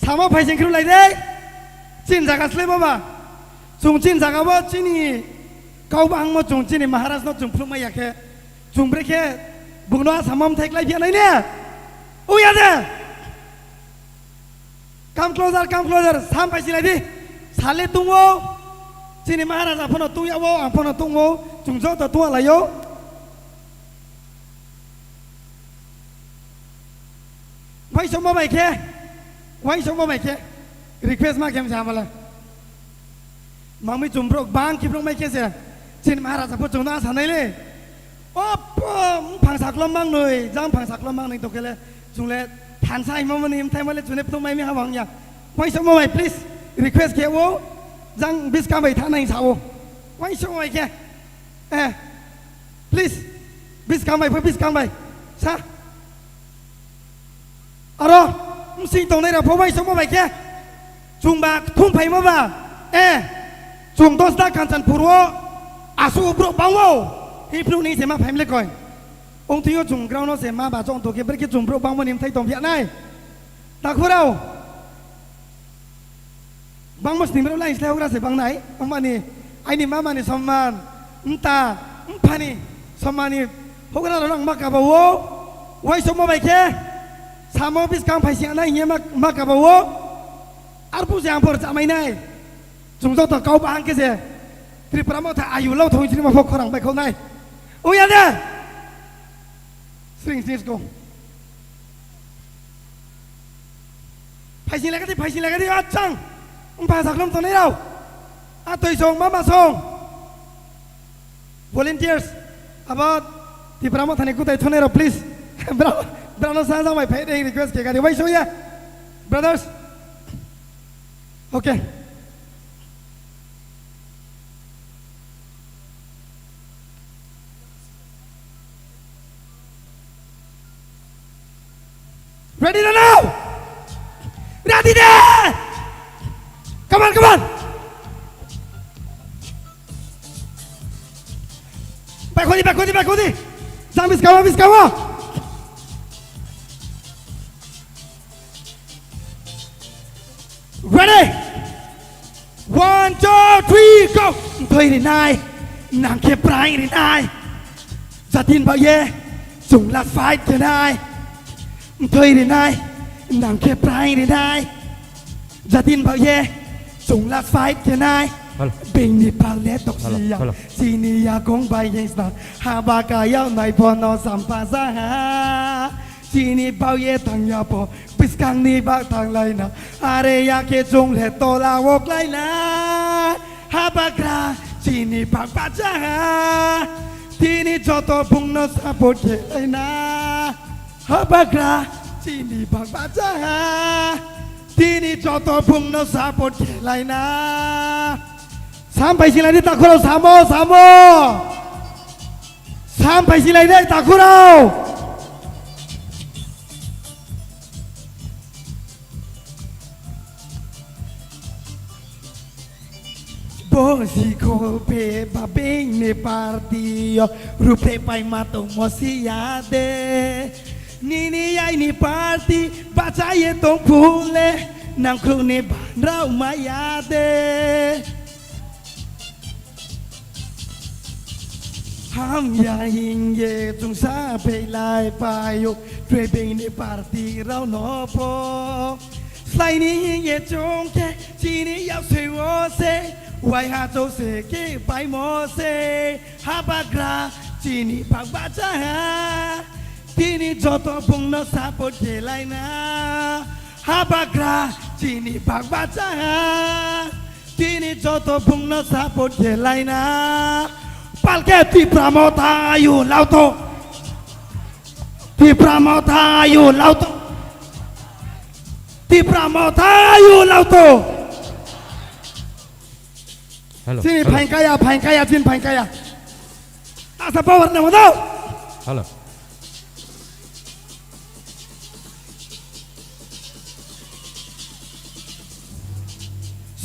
Sama phai jeng khru lai de chin jaga sle ba chung chin jaga ba chini kau bang mo chung chini maharaj no chung phru ma ya ke chung bre ke bungno samam thek lai pia nai ne o ya de come closer sam pai si lai di sale tungwo sini maharaj aphono tuya wo aphono tungwo chungjo to tua layo wai somo bai ke request ma kem samala mami chumbrok bang kiprong mai ke se sini maharaj apho chungna sanai le op phangsak lomang noi jang phangsak lomang ning to kele chungle thansai mo mani thai male chune ptung mai mi hawang ya wai somo bai please request ke wo rằng bis cam bảy tháng này sao quay số vậy kia please bis cam bảy sa ở đó xin tổng này là phố bay số vậy kia chúng bà thun phải mà bà chúng tôi đã can chăn phu asu bro bang wo hi phu ni se ma phải lấy coi ông thiếu chúng grau nó se ma bà trong tổ kia biết cái chúng bro bang wo niệm thấy tổng hiện này ta khu đâu bang mas ni mereka lain selalu rasa bang naik, ni, ini mama ni saman, entah, apa ni, saman ni, hukar orang mak apa wo, wai semua baik ke, sama bis kang pasti anak ini mak apa wo, arpu yang pertama ini, cuma tu kau bang ke se, tri pertama tu ayu lau tu ini mah orang baik kau naik, oh ya dah, sering kau, pasti lagi di acang. Bà giặc lông tao lấy đâu tùy sông mà sông volunteers about thì bà một thằng này cũng tay thôn này rồi please bro nó sang ra mày phải đây request kể cả thì quay số nhá brothers okay ready now ready there come on back đi Giang bis kawa ready 1 2 3 go thôi đi này nàng kia prai đi này gia tin bao ye dùng là fight thế này thôi đi này nàng kia prai đi này gia tin bao ye dùng là fight thế này bình đi bao lẽ tộc gì ni ya cũng bay yên sa ha ba cả yêu này bỏ nó sắm pa ra ha chỉ ni bao ye thằng ya bỏ bis kang ni bác thằng lại na are ya ke dùng lẽ to la wok lại na ha ba cả chỉ ni bác ba ra ha chỉ ni cho to bung nó sa bột ke lại na ha ba cả chỉ ni bác ba ra ha Tini joto pung no sapot kelai na sampai sila ni takurau sampai sila ni takurau bosi ko pe babing ni partiyo rupe pai matong mosiade Nini ai ni party baca ye tong pule nang kru ni bandrau mayade ham ya hing ye tung sa pe lai payo tre bing ni party rau no po sai ni hing ye chong ke chi ni yao se wo se wai ha to se ke pai mo se ha ba gra chi ni pak ba cha ha Tini joto pung no sapot kelai na Habakra Tini bak baca ha Tini joto pung no sapot kelai na Palke ti pramota ayu lauto Ti pramota ayu lauto Ti pramota ayu lauto Sini pain kaya sini pain kaya Asa power na mo daw Hello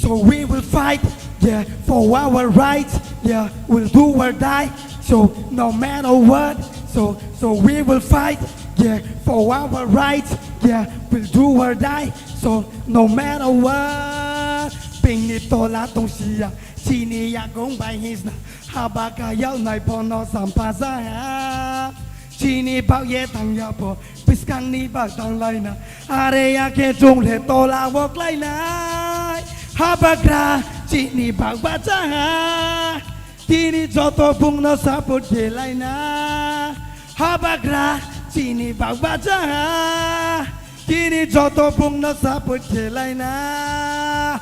So we will fight, yeah, for our rights, yeah, we'll do or die. So no matter what, so we will fight, yeah, for our rights, yeah, we'll do or die. So no matter what, bình ni to la tong si ya, chi ni ya gong bai his na, ha ba ka yao nai po no sam pa sa ha. Chi ni bao ye tang ya po, bis kang ni ba tang lai na, are ya ke jong le to la wok lai na. Habakra Tini bak baca ha Tini joto pung no saput kelai na Habakra Tini bak baca ha Tini joto pung no saput kelai na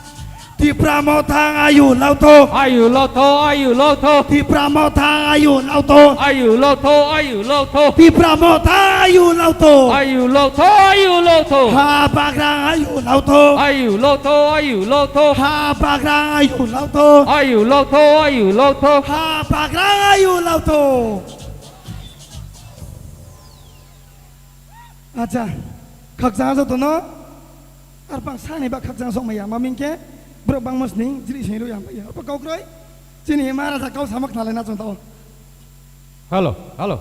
ที่ปราโมทางอายุเราโต อายุโลโทอายุโลโท ที่ปราโมทางอายุเราโต อายุโลโทอายุโลโท ที่ปราโมทางอายุเราโต อายุโลโทอายุโลโท หาปากรางอายุเราโต อายุโลโทอายุโลโท หาปากรางอายุเราโต อายุโลโทอายุโลโท หาปากรางอายุเราโตอาจารย์ขักจางสตุนอาร์ปังสานี่บักขักจางส่งมาอย่างมามิงแกบรบังมัสนิงจิริเชนรู้อย่างไปอย่างปะเกาครอยจีนี่มาราจะเกาสามักนาเลยนะจงโต ฮัลโหลฮัลโหล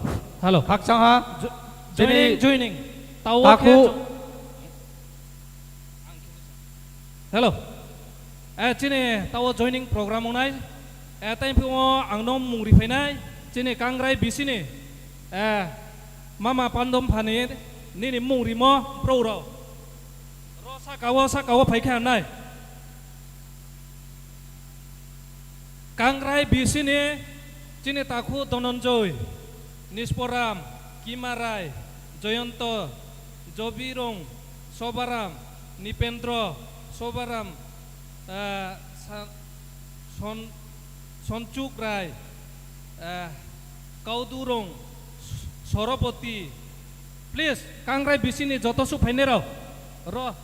Hello. พักจังฮะ Joining. Tao Taku. Hello. Chini tao joining program này. Time pho ang nom mung rifai nai. Chini kangrai bisi ni. Mama pandom phani ni mung rimo pro ro. Ro sa kawa phai khan nai. Kangrai bisi ni. Chini taku Dononjoy, Nisporam, Kimarai, Joyanto, Jobirong, Sobaram, Nipendro, Sobaram, Sonchukrai, Kaudurong, Soropoti. Please, Kangrai Bisini, Jotosu Painero, Ro.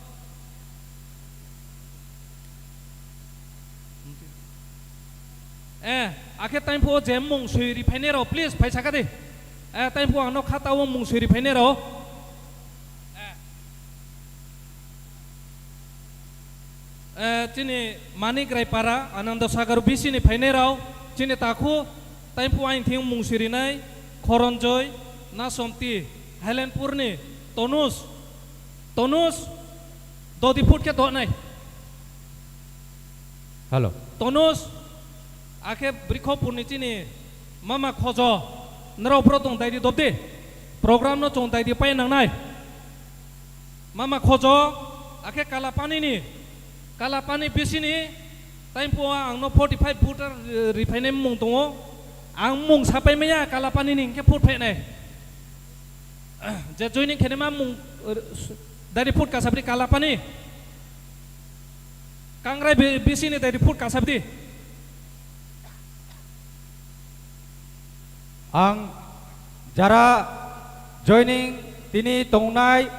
Akhir time po jam mung suri painero please pai sakade time po ano khata wo mung suri painero chini Manik Raipara Ananda Sagar bisi ni painero chini taku time po ain thing mung suri nai Khoronjoy Nasomti Helenpur ni Tonus dodi put ke do nai Hello. Tonus Ake brikho purni chini mama khojo naro pro tong dai di dobde program no chong dai di pai nang nai mama khojo ake kalapani bisini time po ang no 45 putar rifaine mung tongo ang mung sapai meya kalapani ning ke put phe nai je joining khene ma mung dari put ka sabri kalapani kangrai bisini dari put ka sabdi Ang jara joining tini tongnai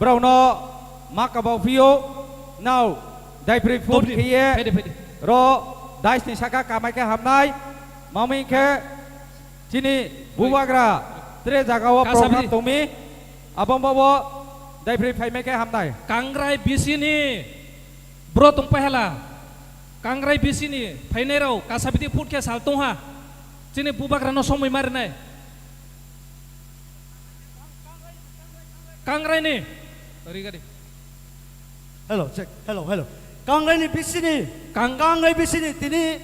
brauno makabau vio now dai pri food kiye ro dai ni saka kamai ke hamnai mami ke chini buwagra tre jagawa program tumi abang bawa dai pri phai mai ke hamnai Kangrai bisini bro tung pahela Kangrai bisini phainero kasabiti put ke saltung ha Chini Bubagra no somoi mar nai Kangrai ni Rigadi Hello, check. Hello. Kangrai ni bisini. Kangrai bisini. Tini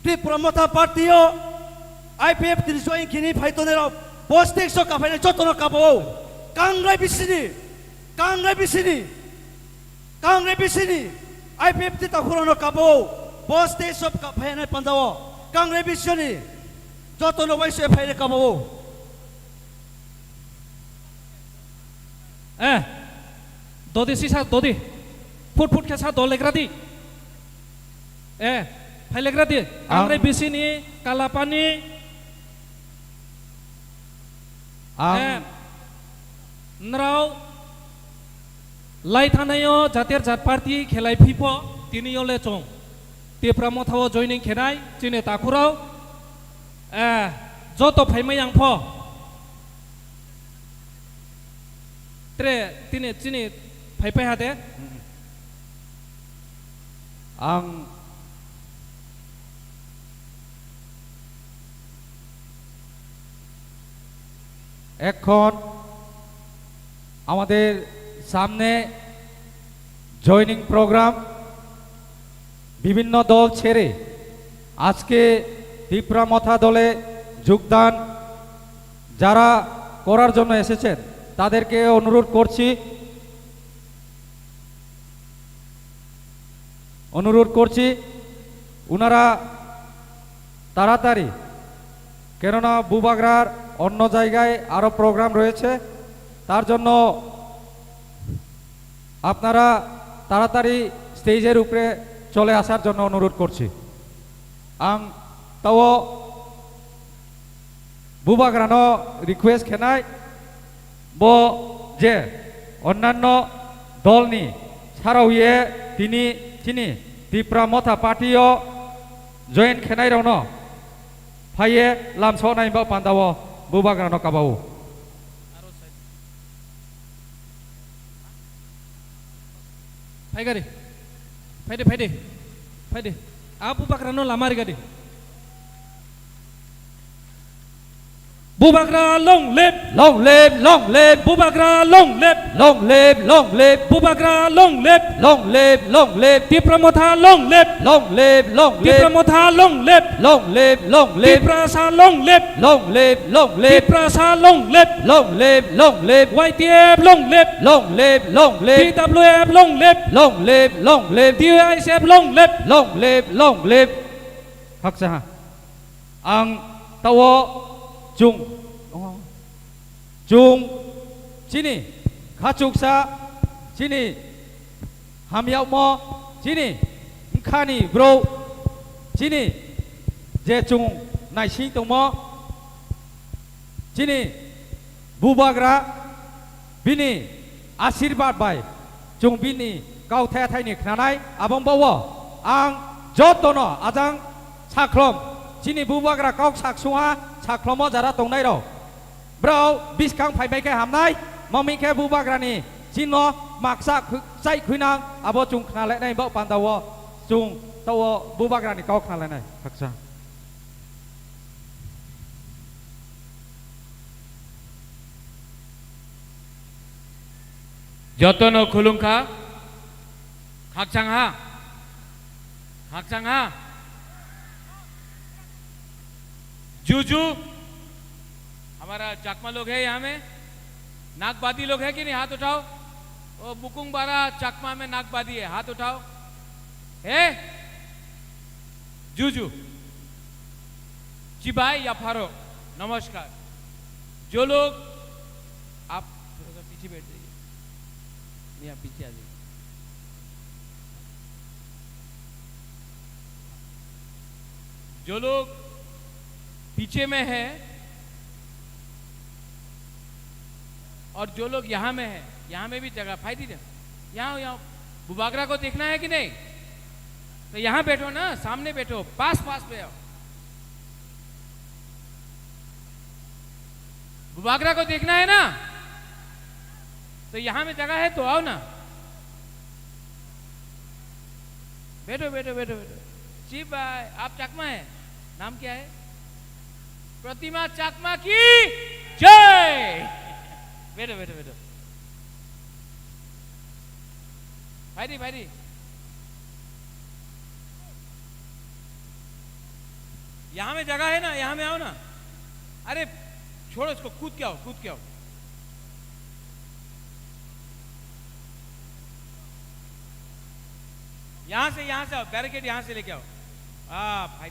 ti promoter party yo. IPF tini join kini fighto nero. Boss tek so ka phane joto no ka bo. Kangrai bisini. IPF ti ta khuro no ka bo. Boss tek so ka phane pandawo. Kangrai bisini. Joto no wai se phane ka bo. Dodi sisa dodi Put ke sa do legradi phai legradi Kangrai bisini kalapani Nrau lai thanayo jatir jat party khelai phipo tini yo le chong ti pramothawo joining khenai chine takurau joto phaimai yang pho tre tini chini phaipai hade ang এখন আমাদের সামনে joining programme বিভিন্ন দল ছেড়ে আজকে তিপ্রামথা দলে যোগদান যারা করার জন্য এসেছেন তাদেরকে অনুরোধ করছি উনারা তাড়াতাড়ি কেননা বুবাগরার অন্য জায়গায় আরো প্রোগ্রাম রয়েছে তার জন্য আপনারা তাড়াতাড়ি স্টেজের উপরে চলে আসার জন্য অনুরোধ করছি আং তাও বুবাগ্রানো রিকোয়েস্ট খেনাই ব যে অন্যান্য দলনি সারাউয়ে তিনি ত্রিপুরা মথা পার্টিও জয়েন খেনাই রাউনো ফাইয়ে লামস নাইবা পান্দাও বুবাগ্রানো কাবাও ফাইগারে ফাইদে আবু বাকরানো লামার গাদে বুবাগ্রা লং লেপ বুবাগ্রা লং লেপ বুবাগ্রা লং লেপ ত্রিপ্রমথা লং লেপ ত্রিপ্রমথা লং লেপ ত্রিপ্রাসা লং লেপ ত্রিপ্রাসা লং লেপ ওয়াইটিএফ লং লেপ টিডব্লিউএফ লং লেপ টিআইএসএফ লং লেপ haksa ang tawo chung chini khachuksa chini hamyau mo chini khani bro chini je chung nai si tong mo chini bubagra bini ashirbat bai chung bini kau the thai ni khnanai abong bawo ang jotono ajang saklom chini bubagra kau saksuha saklomo jara tongnai ro brau biskang phaibai ke hamnai mami ke bubagrani chino maksa sai khuinang abo chung khnale nai bo pandawo chung tawo bubagrani kau khnale nai haksa যতনো খুলুংখা খাকচাংহা जूजू हमारा चकमा लोग है यहाँ में नागबादी लोग है कि नहीं हाथ उठाओ वो बुकुंग बारा चकमा में नागबादी है हाथ उठाओ है जूजू चिबाई या फारो नमस्कार जो लोग आप थोड़ा पीछे बैठ जाइए नहीं आप पीछे आ जाइए जो लोग पीछे में है और जो लोग यहाँ में है यहाँ में भी जगह फायदी दे यहाँ बुबागरा को देखना है कि नहीं तो यहाँ बैठो ना सामने बैठो पास पे आओ बुबागरा को देखना है ना तो यहाँ में जगह है तो आओ ना बैठो जी भाई आप चकमा है नाम क्या है प्रतिमा चकमा की जय बैठो भाई यहां में जगह है ना यहां में आओ ना अरे छोड़ो इसको कूद के आओ यहां से आओ बैरिकेड यहां से लेके आओ भाई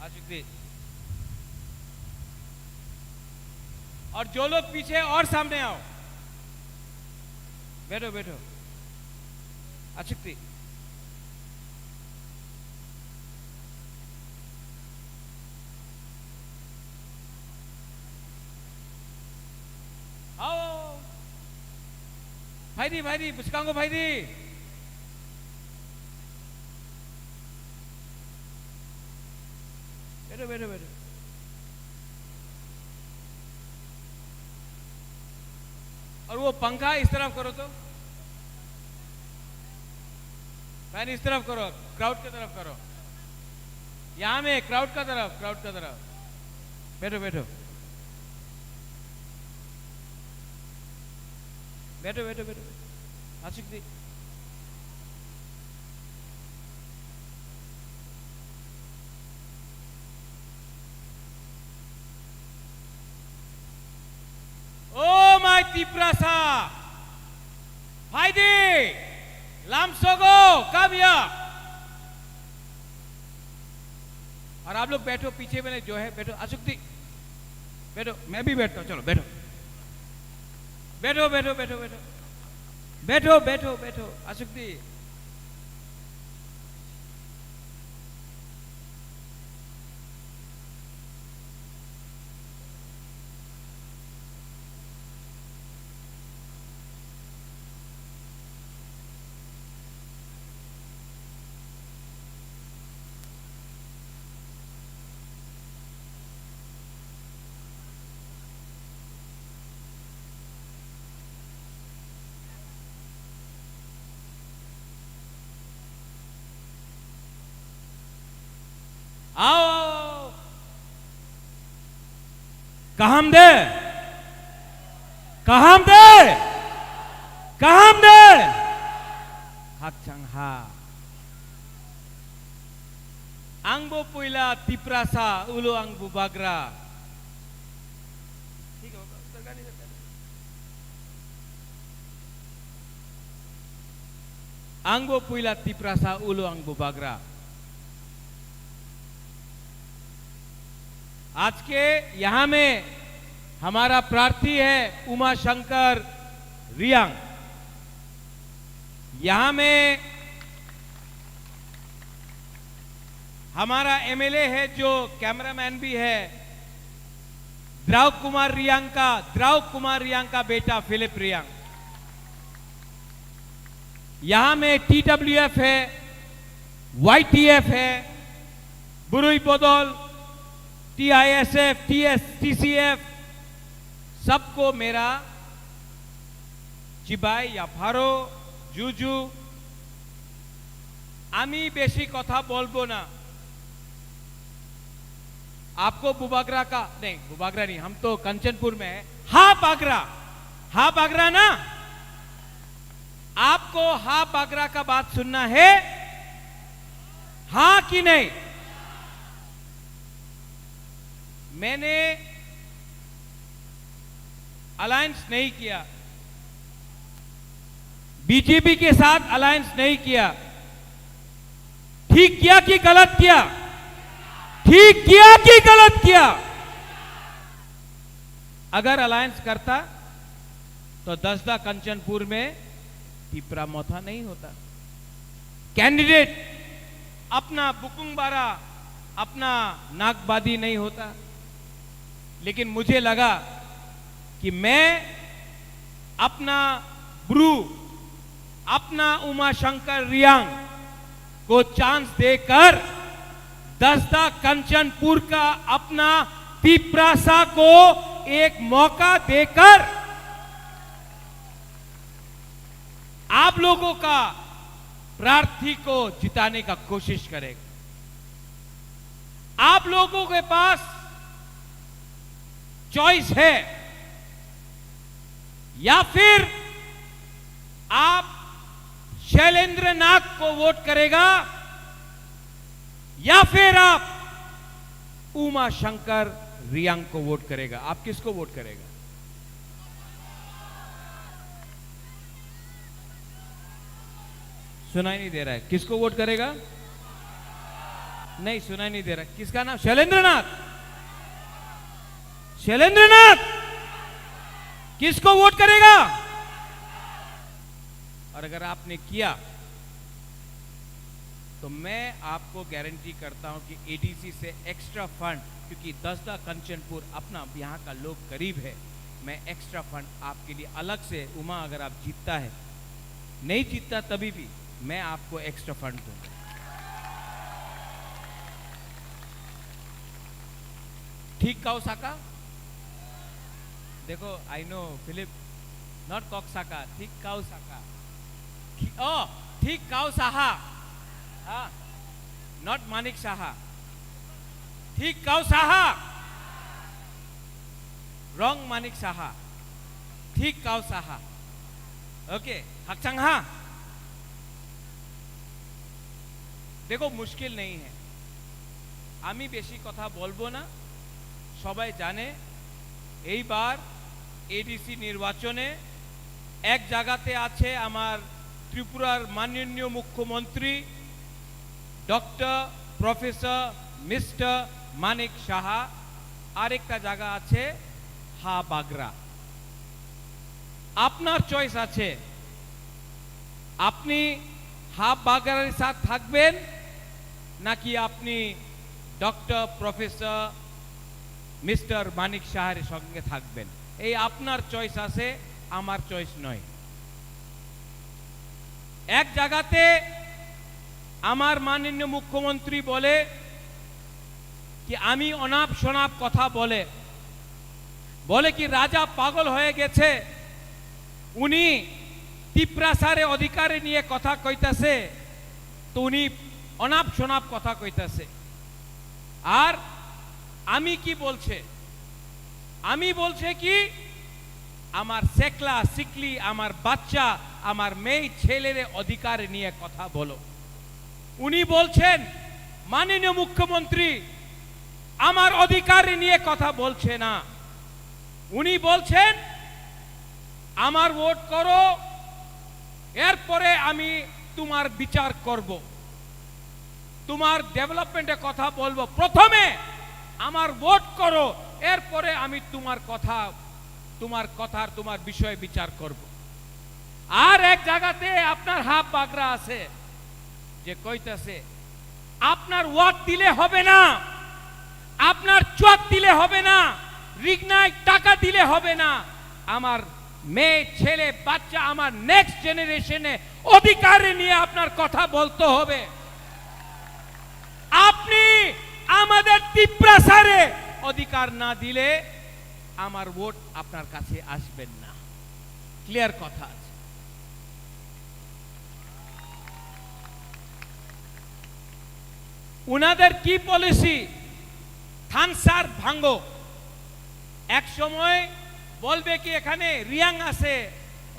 आ चुके और जो लोग पीछे और सामने आओ बैठो अशक्ति आओ भाई पुचकांगो भाई बैठो और वो पंखा इस तरफ करो तो फैन इस तरफ करो क्राउड की तरफ करो यहां में क्राउड का तरफ बैठो आशिक दी Tiprasa Haidi Lamsogo come here और आप लोग बैठो पीछे में जो है बैठो अशुक्ति बैठो मैं भी बैठता हूँ चलो बैठो अशुक्ति आओ आओ कहम दे कहम दे कहम दे hakchangha angbo puila tiprasa ulu ang bubagra angbo puila tiprasa ulu ang bubagra आज के यहाँ में हमारा प्रार्थी है उमा शंकर रियांग यहाँ में हमारा एमएलए है जो कैमरामैन भी है द्राव कुमार रियांग का बेटा फिलिप रियांग यहाँ में टीडब्ल्यूएफ है वाईटीएफ है बुरुई बदल टीआईएसएफ टीसीएफ सबको मेरा चिबाई या फारो जुजू आमी बेशी कथा बोलबो ना आपको बुबागरा का नहीं बुबागरा नहीं हम तो कंचनपुर में है हा बागरा ना आपको हा बागरा का बात सुनना है हाँ कि नहीं मैंने अलायंस नहीं किया बीजेपी के साथ अलायंस नहीं किया ठीक किया कि गलत किया ठीक किया कि गलत किया अगर अलायंस करता तो दसदा कंचनपुर में टिपरा मोथा नहीं होता कैंडिडेट अपना बुकुंग बारा अपना नागबादी नहीं होता लेकिन मुझे लगा कि मैं अपना ब्रू अपना उमा शंकर रियांग को चांस देकर दसदा कंचनपुर का अपना तिप्रासा को एक मौका देकर आप लोगों का प्रार्थी को जिताने का कोशिश करेगा आप लोगों के पास चॉइस है या फिर आप शैलेंद्र नाग को वोट करेगा या फिर आप उमा शंकर रियांग को वोट करेगा आप किसको वोट करेगा सुनाई नहीं दे रहा है किसको वोट करेगा नहीं सुनाई नहीं दे रहा किसका नाम शैलेंद्रनाथ किसको वोट करेगा और अगर आपने किया तो मैं आपको गारंटी करता हूं कि एडीसी से एक्स्ट्रा फंड क्योंकि दसदा कंचनपुर अपना यहां का लोग गरीब है मैं एक्स्ट्रा फंड आपके लिए अलग से उमा अगर आप जीतता है नहीं जीतता तभी भी मैं आपको एक्स्ट्रा फंड दूंगा ठीक काउसाका देखो आई नो फिलिप नॉट कॉक्साका ठीक काउसाका ठीक काउसाहा नॉट मानिक साहा ठीक काउसाहा रॉन्ग मानिक साहा ठीक काउसाहा ओके हकचंहा देखो मुश्किल नहीं है आमी बेशी कथा बोलबो ना सबाई जाने এই বার এডিসি নির্বাচনে এক জায়গাতে আছে আমার ত্রিপুরার মাননীয় মুখ্যমন্ত্রী doctor professor mister Manik Saha আরেকটা জায়গা আছে হা বাগরা আপনার চয়েস আছে আপনি হা বাগরার সাথে থাকবেন নাকি আপনি ডক্টর প্রফেসর মিস্টার মানিক সাহার সঙ্গে থাকবেন এই আপনার চয়েস আছে আমার চয়েস নয় এক জায়গাতে আমার মাননীয় মুখ্যমন্ত্রী বলে কি আমি অনাপ শনাপ কথা বলে কি রাজা পাগল হয়ে গেছে উনি তিপ্রাসারে অধিকারে নিয়ে কথা কইতাছে তো উনি অনাপ শনাপ কথা কইতাছে আর আমি কি বলছে, আমি বলছে কি আমার সেকলা সিকলি আমার বাচ্চা আমার মেয়ে ছেলের অধিকার নিয়ে কথা বলো। উনি বলছেন মাননীয় মুখ্যমন্ত্রী আমার অধিকার নিয়ে কথা বলছে না, উনি বলছেন আমার ভোট করো এরপরে আমি তোমার বিচার করব, তোমার ডেভেলপমেন্টের কথা বলবো, প্রথমে আমার ভোট করো এরপরে আমি তোমার কথার তোমার বিষয়ে বিচার করব। আর এক জায়গাতে আপনার হাফ বাগরা আছে যে কইতাছে আপনার ওয়াট দিলে হবে না, আপনার চোখ দিলে হবে না, রিগনায় টাকা দিলে হবে না, আমার মেয়ে ছেলে বাচ্চা আমার নেক্সট জেনারেশনে অধিকার নিয়ে আপনার কথা বলতে হবে। আপনি আমাদের তীব্রাসারে অধিকার না দিলে আমার ভোট আপনার কাছে আসবেন না। ক্লিয়ার কথা আছে। উনাদের কি পলিসি, থানসার ভাঙ্গো, এক সময় বলবে কি এখানে রিয়াং আছে,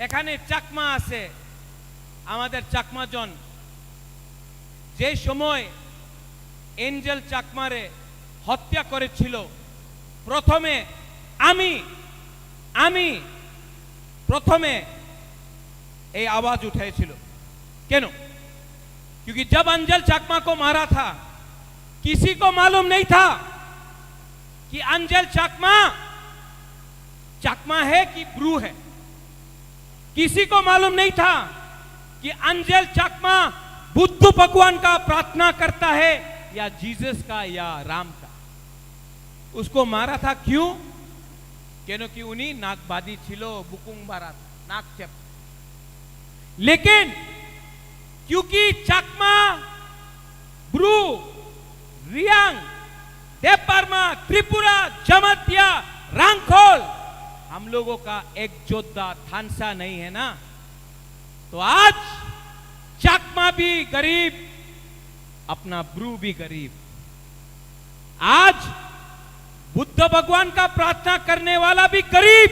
এখানে চাকমা আছে। আমাদের চাকমাজন যে সময় এঞ্জেল চাকমারে হত্যা করেছিল, প্রথমে আমি প্রথমে এই आवाज उठाएছিল। क्यों? क्योंकि जब अंजल चाकमा को मारा था किसी को मालूम नहीं था कि अंजल चाकमा है कि ब्रू है। किसी को मालूम नहीं था कि अंजल चाकमा बुद्ध भगवान का प्रार्थना करता है या जीसस का या राम का। उसको मारा था क्यों? क्योंकि उन्हीं नागबादी छिलो, बुकुंग बारा नाक चप। लेकिन क्योंकि चाकमा, ब्रू, रियांग, देवबर्मा, त्रिपुरा, जमतिया, रांगखोल हम लोगों का एक योद्धा थानसा नहीं है ना, तो आज चाकमा भी गरीब, अपना ब्रू भी गरीब। आज बुद्ध भगवान का प्रार्थना करने वाला भी गरीब,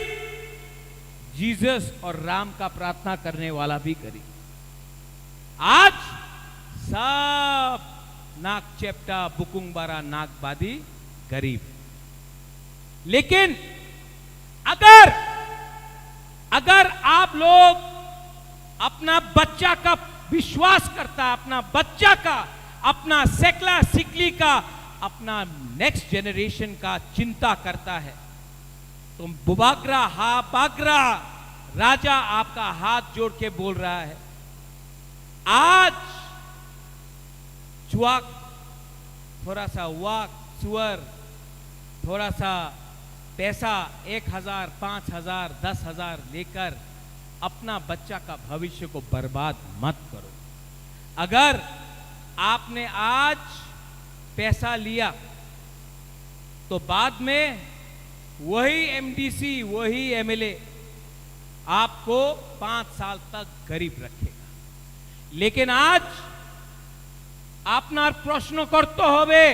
जीसस और राम का प्रार्थना करने वाला भी गरीब। आज सब नाक चेप्टा बुकुंगबारा नागबादी गरीब। लेकिन अगर आप लोग अपना बच्चा का विश्वास करता, अपना बच्चा का, अपना सेकला सिकली का, अपना नेक्स्ट जनरेशन का चिंता करता है, तो बुबागरा हा बागरा राजा आपका हाथ जोड़ के बोल रहा है, आज चुआक थोड़ा सा वाक सुअर थोड़ा सा पैसा 1000 5000 10,000 लेकर अपना बच्चा का भविष्य को बर्बाद मत करो। अगर आपने आज पैसा लिया तो बाद में वही एमडीसी वही एमएलए आपको 5 साल तक गरीब रखेगा। लेकिन आज আপনার প্রশ্ন করতে হবে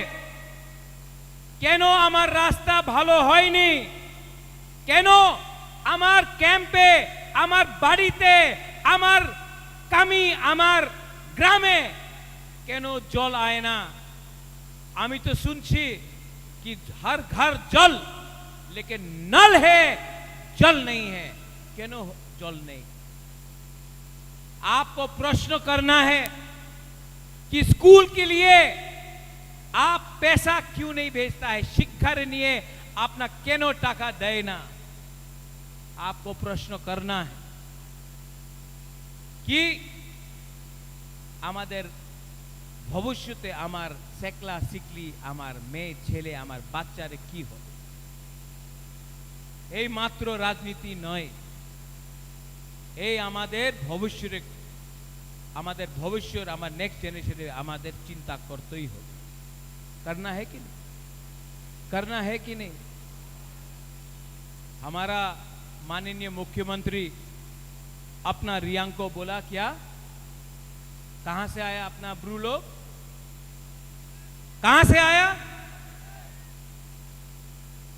কেন আমার রাস্তা ভালো হয়নি, কেন আমার ক্যাম্পে, আমার বাড়িতে, আমার কামি, আমার গ্রামে কেন জল আয় না। আমি তো শুনছি कि हर घर जल लेकिन नल है जल नहीं है, क्यों जल नहीं। आपको प्रश्न करना है कि स्कूल के लिए आप पैसा क्यों नहीं भेजता है, शिक्षा लिए अपना केनो टाका देना। आपको प्रश्न करना है कि আমাদের ভবিষ্যতে আমার সেকলা সিকলি আমার মেয়ে ছেলে আমার বাচ্চারে কি হবে। এই মাত্র রাজনীতি নয়, এই আমাদের ভবিষ্যতে, আমাদের ভবিষ্যৎ, আমার নেক্সট जनरेशन আমাদের চিন্তা করতেই হবে। करना है कि नहीं, करना है कि नहीं। हमारा माननीय मुख्यमंत्री अपना रियांग को बोला क्या, कहां से आया अपना ब्रू लोग, कहां से आया,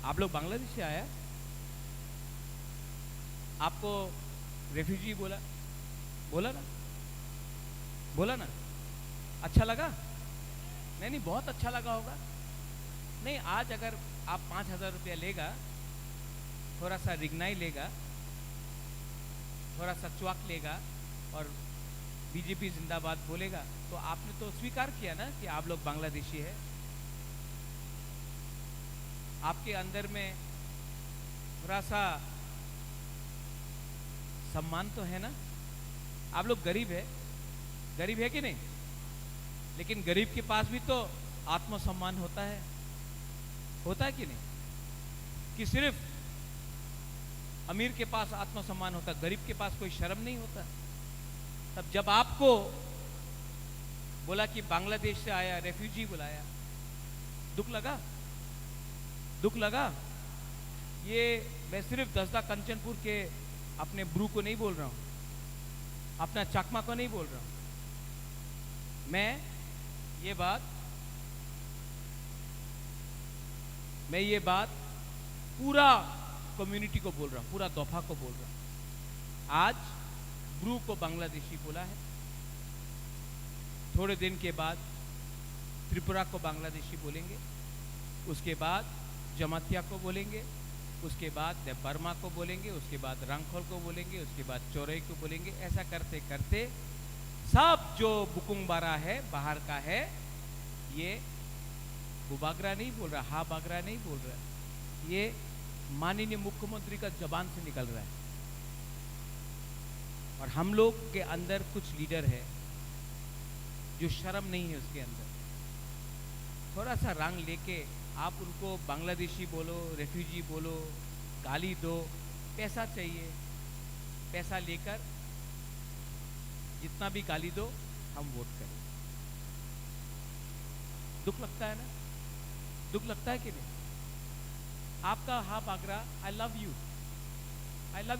आप लोग बांग्लादेश से आया, आपको रेफ्यूजी बोला, बोला ना, बोला ना, अच्छा लगा? नहीं नहीं, बहुत अच्छा लगा होगा। नहीं, आज अगर आप 5,000 रुपया लेगा, थोड़ा सा रिगनाई लेगा, थोड़ा सा च्वाक लेगा और बीजेपी जिंदाबाद बोलेगा, तो आपने तो स्वीकार किया ना कि आप लोग बांग्लादेशी है। आपके अंदर में थोड़ा सा सम्मान तो है ना। आप लोग गरीब है कि नहीं? लेकिन गरीब के पास भी तो आत्मसम्मान होता है कि नहीं? कि सिर्फ अमीर के पास आत्मसम्मान होता, गरीब के पास कोई शर्म नहीं होता। तब जब आपको बोला कि बांग्लादेश से आया, रेफ्यूजी बुलाया, दुख लगा? ये मैं सिर्फ दसदा कंचनपुर के अपने ब्रू को नहीं बोल रहा हूं, अपना चकमा को नहीं बोल रहा हूं, मैं ये बात पूरा कम्युनिटी को बोल रहा हूं, पूरा दोफा को बोल रहा हूं। आज ब्रू को बांग्लादेशी बोला है, थोड़े दिन के बाद त्रिपुरा को बांग्लादेशी बोलेंगे, उसके बाद जमातिया को बोलेंगे, उसके बाद बर्मा को बोलेंगे, उसके बाद रंगखोल को बोलेंगे, उसके बाद चौरई को बोलेंगे। ऐसा करते करते सब जो बुकुंग बारा है, बाहर का है, ये बुबागरा नहीं बोल रहा, हा बागरा नहीं बोल रहा, ये माननीय मुख्यमंत्री का जबान से निकल रहा है। और हम लोग के अंदर कुछ लीडर है जो शर्म नहीं है उसके अंदर, थोड़ा सा रंग लेके आप उनको बांग्लादेशी बोलो, रेफ्यूजी बोलो, गाली दो, पैसा चाहिए, पैसा लेकर जितना भी गाली दो हम वोट करें। दुख लगता है ना? दुख लगता है कि नहीं? आपका हा बागरा, आई लव यू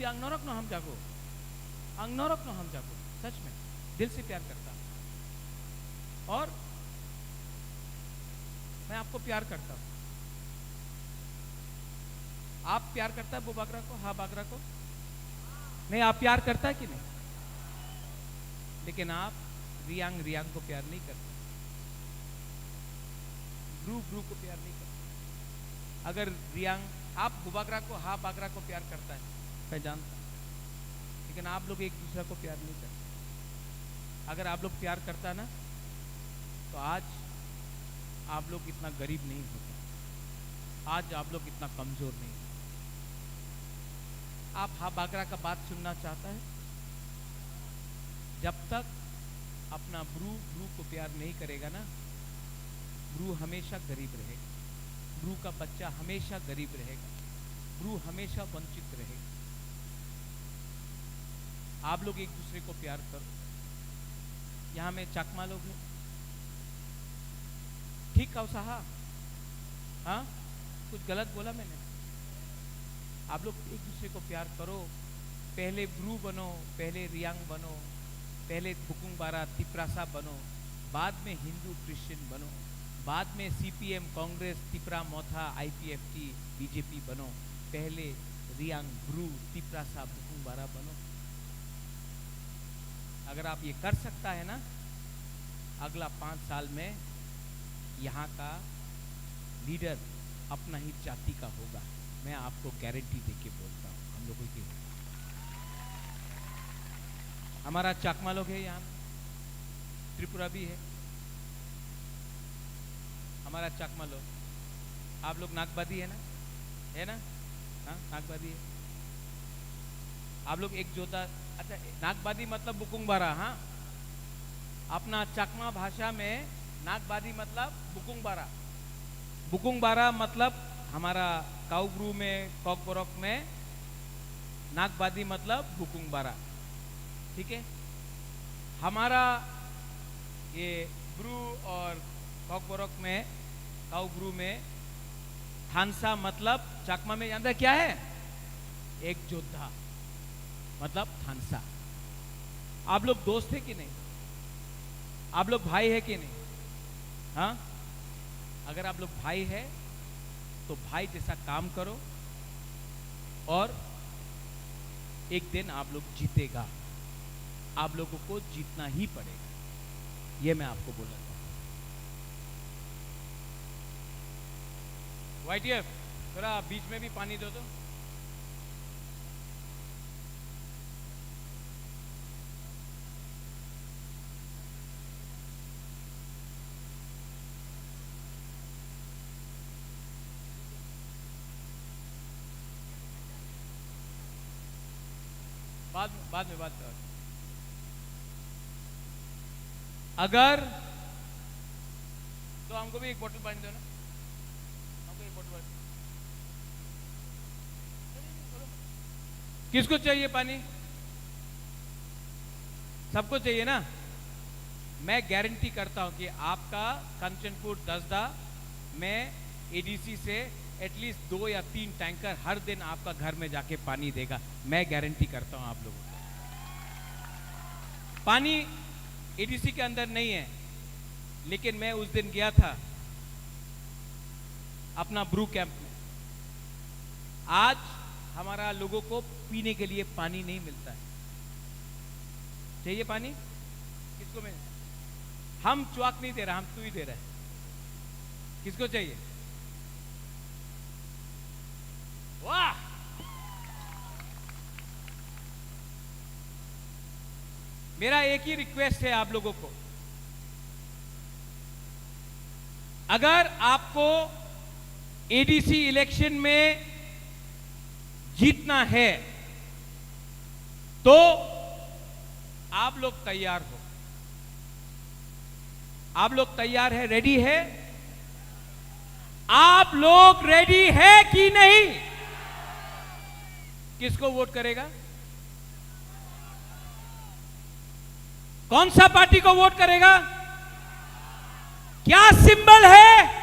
अंगनौरक नो हम जागो, सच में दिल से प्यार करता हूं और मैं आपको प्यार करता हूं। आप प्यार करता है वो बागरा को, हा बागरा को? नहीं, आप प्यार करता है कि नहीं? लेकिन आप रियांग को प्यार नहीं करते, ब्रू को प्यार नहीं करते। अगर रियांग आप बुबागरा को, हा बागरा को प्यार करता है, मैं जानता हूं, लेकिन आप लोग एक दूसरे को प्यार नहीं करते। अगर आप लोग प्यार करता ना तो आज आप लोग इतना गरीब नहीं होते, आज आप लोग इतना कमजोर नहीं होते। आप हा बागरा का बात सुनना चाहता है? जब तक अपना ब्रू को प्यार नहीं करेगा ना, ब्रू हमेशा गरीब रहेगा, ब्रू का बच्चा हमेशा गरीब रहेगा, ब्रू हमेशा वंचित रहेगा। आप लोग एक दूसरे को प्यार करो। यहां में चकमा लोग हैं, ठीक कहो साहा? हाँ, कुछ गलत बोला मैंने? आप लोग एक दूसरे को प्यार करो। पहले ब्रू बनो, पहले रियांग बनो, पहले बुकुंग बारा तिपरासा बनो, बाद में हिंदू क्रिश्चियन बनो, बाद में सीपीएम, कांग्रेस, तिपरा मोथा, आईपीएफटी, बीजेपी बनो। पहले रियांग, ब्रू, तिपरासा, बुकुंग बारा बनो। अगर आप ये कर सकता है ना, अगला 5 साल में यहाँ का लीडर अपना ही जाति का होगा। मैं आपको गारंटी देके बोलता हूँ। हम लोगों की हमारा चकमा लोग है, यहाँ त्रिपुरा भी है, हमारा चकमा लोग। आप लोग नागबादी है ना? हाँ, नागबादी है। आप लोग एक जोता, अच्छा, नागबादी मतलब बुकुंग बारा। हाँ, अपना चकमा भाषा में नागबादी मतलब बुकुंग बारा। बुकुंग बारा मतलब हमारा काउब्रू में, कॉकबोरक में नागबादी मतलब बुकुंग बारा। ठीक है? हमारा ये ब्रू और कॉकबोरक में, काउब्रू में थानसा मतलब चकमा में जानते क्या है? एक योद्धा मतलब थानसा। आप लोग दोस्त है कि नहीं? आप लोग भाई है कि नहीं? हाँ, अगर आप लोग भाई है तो भाई जैसा काम करो और एक दिन आप लोग जीतेगा, आप लोगों को जीतना ही पड़ेगा, ये मैं आपको बोला था। YTF थोड़ा बीच में भी पानी दो तो। बाद में बात करो। अगर तो हमको भी एक बोतल पानी दो ना, हमको एक बोतल पानी। किसको चाहिए पानी? सबको चाहिए ना? मैं गारंटी करता हूं कि आपका कंचनपुर दसदा में एडीसी से एटलीस्ट 2 या 3 टैंकर हर दिन आपका घर में जाके पानी देगा। मैं गारंटी करता हूं आप लोगों को। पानी एडीसी के अंदर नहीं है, लेकिन मैं उस दिन गया था अपना ब्रू कैंप में। आज हमारा लोगों को पीने के लिए पानी नहीं मिलता है। चाहिए पानी? किसको मिल? हम च्वाक नहीं दे रहा, हम तू ही दे रहा है। किसको चाहिए? वाह! मेरा एक ही रिक्वेस्ट है आप लोगों को, अगर आपको एडीसी इलेक्शन में जीतना है तो आप लोग तैयार हो। आप लोग तैयार है? रेडी है? आप लोग रेडी है कि नहीं? किसको वोट करेगा? कौन सा पार्टी को वोट करेगा? क्या सिंबल है?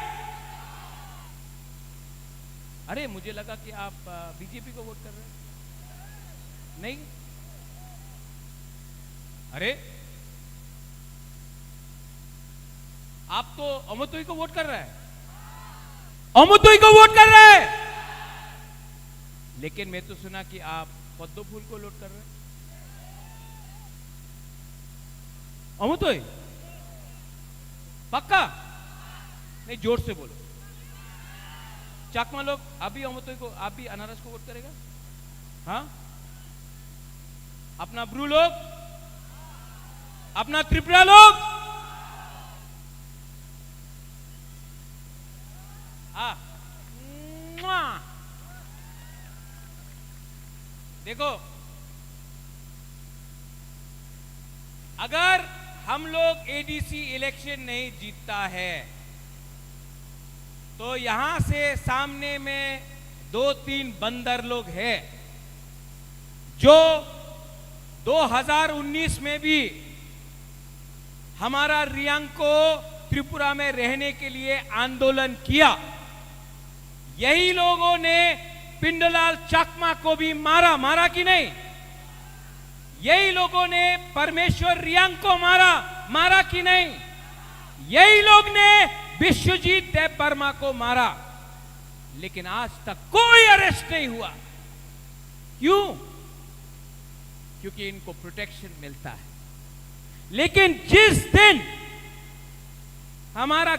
अरे मुझे लगा कि आप बीजेपी को वोट कर रहे हैं। नहीं? अरे आप तो अमोतोई को वोट कर रहे हैं। अमोतोई को वोट कर रहे हैं, लेकिन मैं तो सुना कि आप पद्म फूल को वोट कर रहे हैं। अमोतोई पक्का? नहीं, जोर से बोलो। चाकमा लोग अभी अमोतोई को, आप भी अनारस को वोट करेगा? हाँ? अपना ब्रू लोग, अपना त्रिपुरा लोग, देखो, अगर हम लोग एडीसी इलेक्शन नहीं जीतता है तो यहां से सामने में 2-3 बंदर लोग हैं जो 2019 में भी हमारा रियांग को त्रिपुरा में रहने के लिए आंदोलन किया। यही लोगों ने पिंडलाल चाकमा को भी मारा कि नहीं? यही लोगों ने परमेश्वर रियांग को मारा कि नहीं? यही लोग ने विश्वजीत देव वर्मा को मारा, लेकिन आज तक कोई अरेस्ट नहीं हुआ। क्यों? क्योंकि इनको प्रोटेक्शन मिलता है। लेकिन जिस दिन हमारा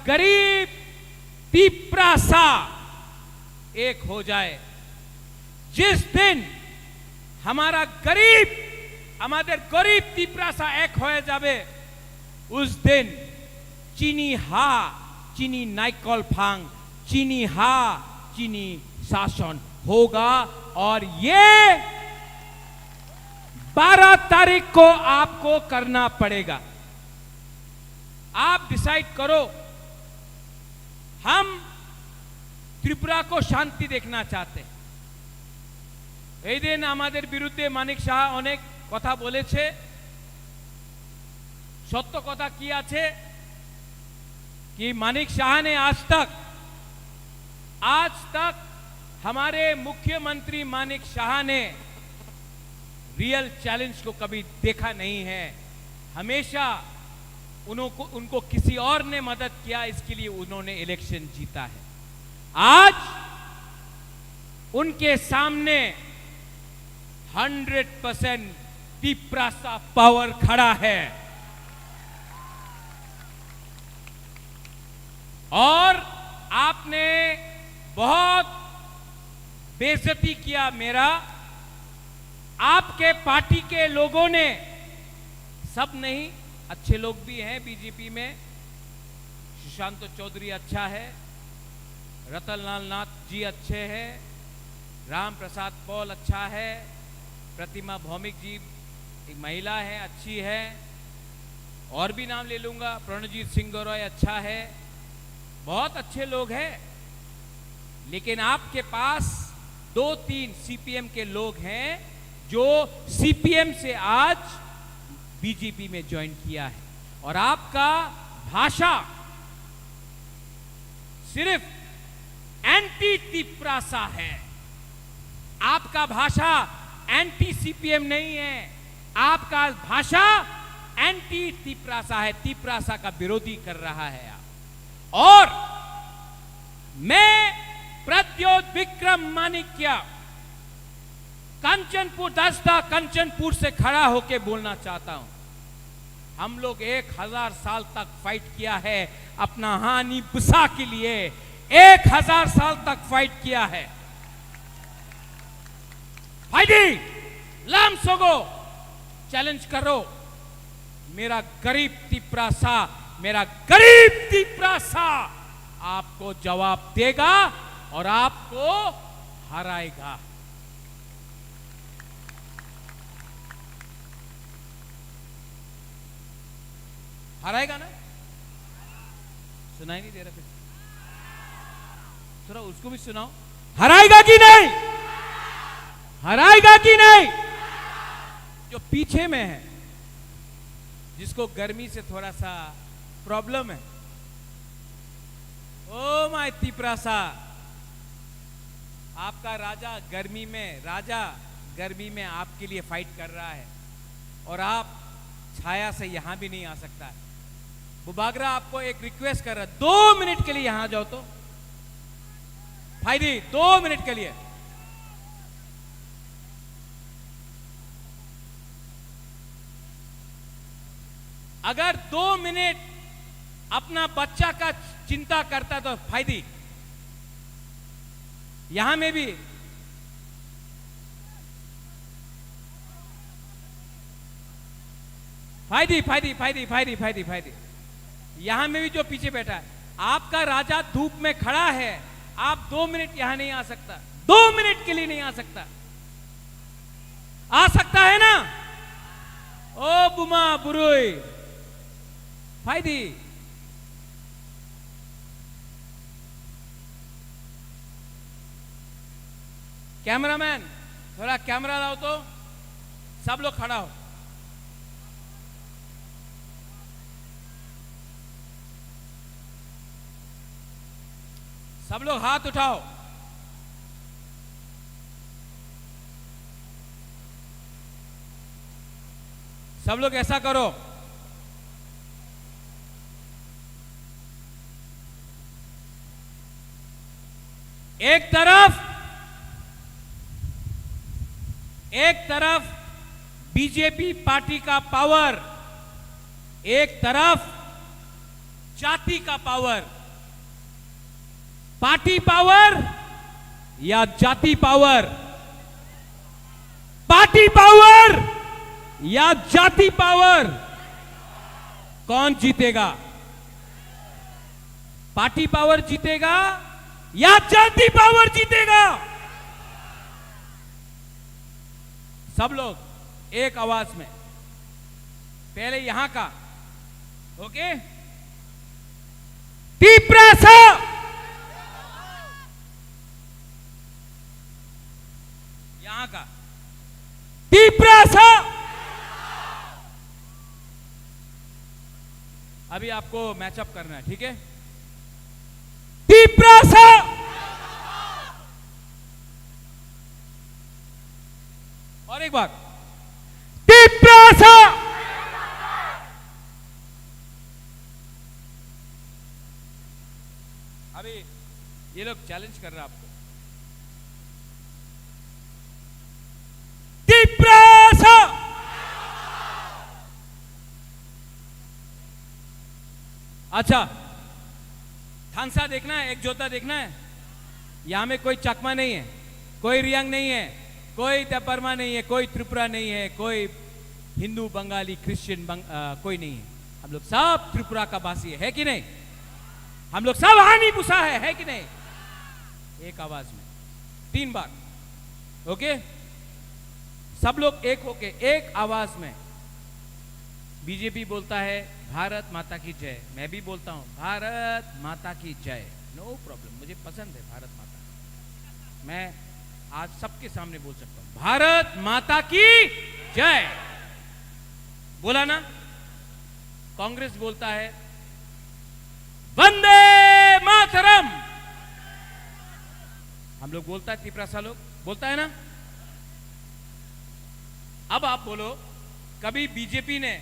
गरीब तिप्रासा एक हो जाए, जिस दिन हमारा गरीब तिप्रासा एक हो जावे, उस दिन चीनी नाइकल फांग, चीनी शासन होगा। और ये 12 तारीख को आपको करना पड़ेगा। आप डिसाइड करो। हम त्रिपुरा को शांति देखना चाहते हैं। এই দিন আমাদের বিরুদ্ধে মানিক সাহা অনেক কথা বলেছে। সত্য কথা কি আছে कि मानिक शाह ने आज तक हमारे मुख्यमंत्री मानिक शाह ने रियल चैलेंज को कभी देखा नहीं है। हमेशा उनको किसी और ने मदद किया, इसके लिए उन्होंने इलेक्शन जीता है। आज उनके सामने 100% तीव्रता पावर खड़ा है और आपने बहुत बेइज्जती किया मेरा। आपके पार्टी के लोगों ने, सब नहीं, अच्छे लोग भी हैं बीजेपी में, सुशांत चौधरी अच्छा है, रतनलाल नाथ जी अच्छे हैं, राम प्रसाद पॉल अच्छा है, प्रतिमा भौमिक जी एक महिला है, अच्छी है, और भी नाम ले लूंगा, प्रणजीत सिंह गौरव अच्छा है, बहुत अच्छे लोग हैं। लेकिन आपके पास 2-3 सीपीएम के लोग हैं जो सीपीएम से आज बीजेपी में ज्वाइन किया है और आपका भाषा सिर्फ एंटी तीव्रता है। आपका भाषा एंटी सीपीएम नहीं है, आपका भाषा एंटी तीव्रता है, तीव्रता का विरोधी कर रहा है आप। और मैं प्रद्योत विक्रम माणिक्य कंचनपुर दस्ता कंचनपुर से खड़ा होकर बोलना चाहता हूं। हम लोग 1000 साल तक फाइट किया है अपना हानि बुसा के लिए, 1000 साल तक फाइट किया है। फाइटिंग लाम सोगो चैलेंज करो, मेरा गरीब तीव्रता, मेरा गरीब तीव्रता आपको जवाब देगा और आपको हराएगा। हराएगा ना? सुनाई नहीं दे रहा? फिर थोड़ा उसको भी सुनाओ, हराएगा कि नहीं? हराएगा कि नहीं? जो पीछे में है, जिसको गर्मी से थोड़ा सा प्रॉब्लम है, ओ माय तीव्रता, आपका राजा गर्मी में आपके लिए फाइट कर रहा है और आप छाया से यहां भी नहीं आ सकता है। बुबागरा आपको एक रिक्वेस्ट कर रहा है, 2 मिनट के लिए यहां आ जाओ तो भाई, 2 मिनट के लिए। अगर 2 मिनट अपना बच्चा का चिंता करता तो फायदी, यहां में भी फायदी, यहां में भी जो पीछे बैठा है, आपका राजा धूप में खड़ा है, आप 2 मिनट यहां नहीं आ सकता, 2 मिनट के लिए नहीं आ सकता। आ सकता है ना? ओ बुमा बुरुई फायदी। कैमरामैन थोड़ा कैमरा लाओ तो, सब लोग खड़ा हो। सब लोग हाथ उठाओ। सब लोग ऐसा करो, एक तरफ बीजेपी पार्टी का पावर, एक तरफ जाति का पावर। पार्टी पावर या जाति पावर? पार्टी पावर या जाति पावर? कौन जीतेगा? पार्टी पावर जीतेगा या जाति पावर जीतेगा? सब लोग एक आवाज में, पहले यहां का, ओके? तीव्रता, यहां का तीव्रता। अभी आपको मैचअप करना है, ठीक है? तीव्रता, और एक बार तीव्रता। अरे ये लोग चैलेंज कर रहे हैं आपको। तिप्रासा अच्छा, थानसा देखना है, एक जोता देखना है। यहां में कोई चकमा नहीं है, कोई रियांग नहीं है, कोई तेपरमा नहीं है, कोई त्रिपुरा नहीं है, कोई हिंदू बंगाली क्रिश्चियन कोई नहीं है। हम लोग सब त्रिपुरा का वासी है कि नहीं? हम लोग सब हानि पुसा है कि नहीं? एक आवाज में 3 बार, ओके? सब लोग एक होके एक आवाज में। बीजेपी बोलता है भारत माता की जय, मैं भी बोलता हूं भारत माता की जय, नो प्रॉब्लम, मुझे पसंद है भारत माता। मैं आज सबके सामने बोल सकता हूं भारत माता की जय। बोला ना? कांग्रेस बोलता है वंदे मातरम। हम लोग बोलता है, तिपरासा लोग बोलता है ना। अब आप बोलो, कभी बीजेपी ने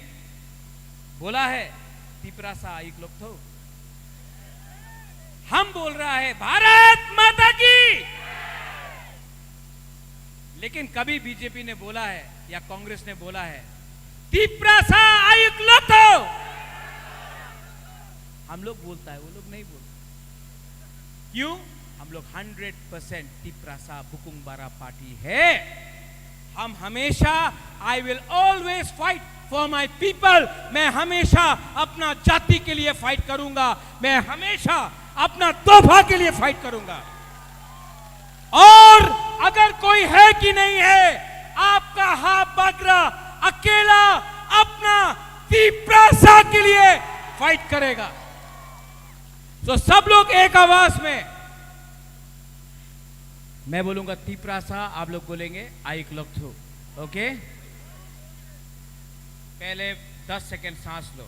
बोला है तिपरासा एक लोग तो? हम बोल रहा है भारत माता की। लेकिन कभी बीजेपी ने बोला है या कांग्रेस ने बोला है तिपरासा आयुक्त लोग तो? हम लोग बोलता है, वो लोग नहीं बोलते। क्यों? हम लोग 100% तिपरासा बुकुंग बारा पार्टी है। हम हमेशा, I will always fight for my people. मैं हमेशा अपना जाति के लिए फाइट करूंगा, मैं हमेशा अपना तोहफा के लिए फाइट करूंगा। और अगर कोई है कि नहीं है, आपका हाथ बकरा अकेला अपना तिपरासा के लिए फाइट करेगा। तो सब लोग एक आवाज में, मैं बोलूंगा तिपरासा, आप लोग बोलेंगे आइक लोग थू, ओके? पहले 10 सेकेंड सांस लो।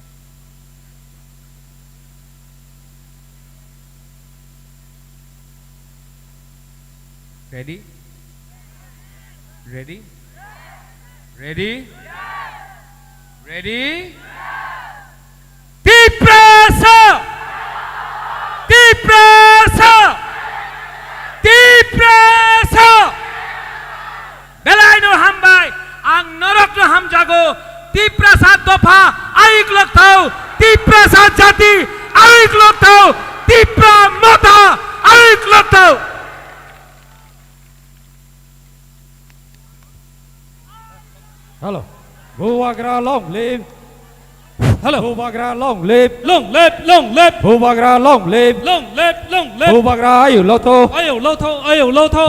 Ready? Ready? Ready? Ready? Tiprasa! Tiprasa! Tiprasa! बेलायनो हामबाय, आं नरकनो हामजागो, तिपरासा दफा आइक लोग थाउ, तिपरासा जाति आइक लोग थाउ, तिपरा माता आइक लोग थाउ। Hello, Bubagra long live. Hello, Bubagra long live. long live, Bubagra long live. long live, Bubagra आयु लोथो। ayo lo tho,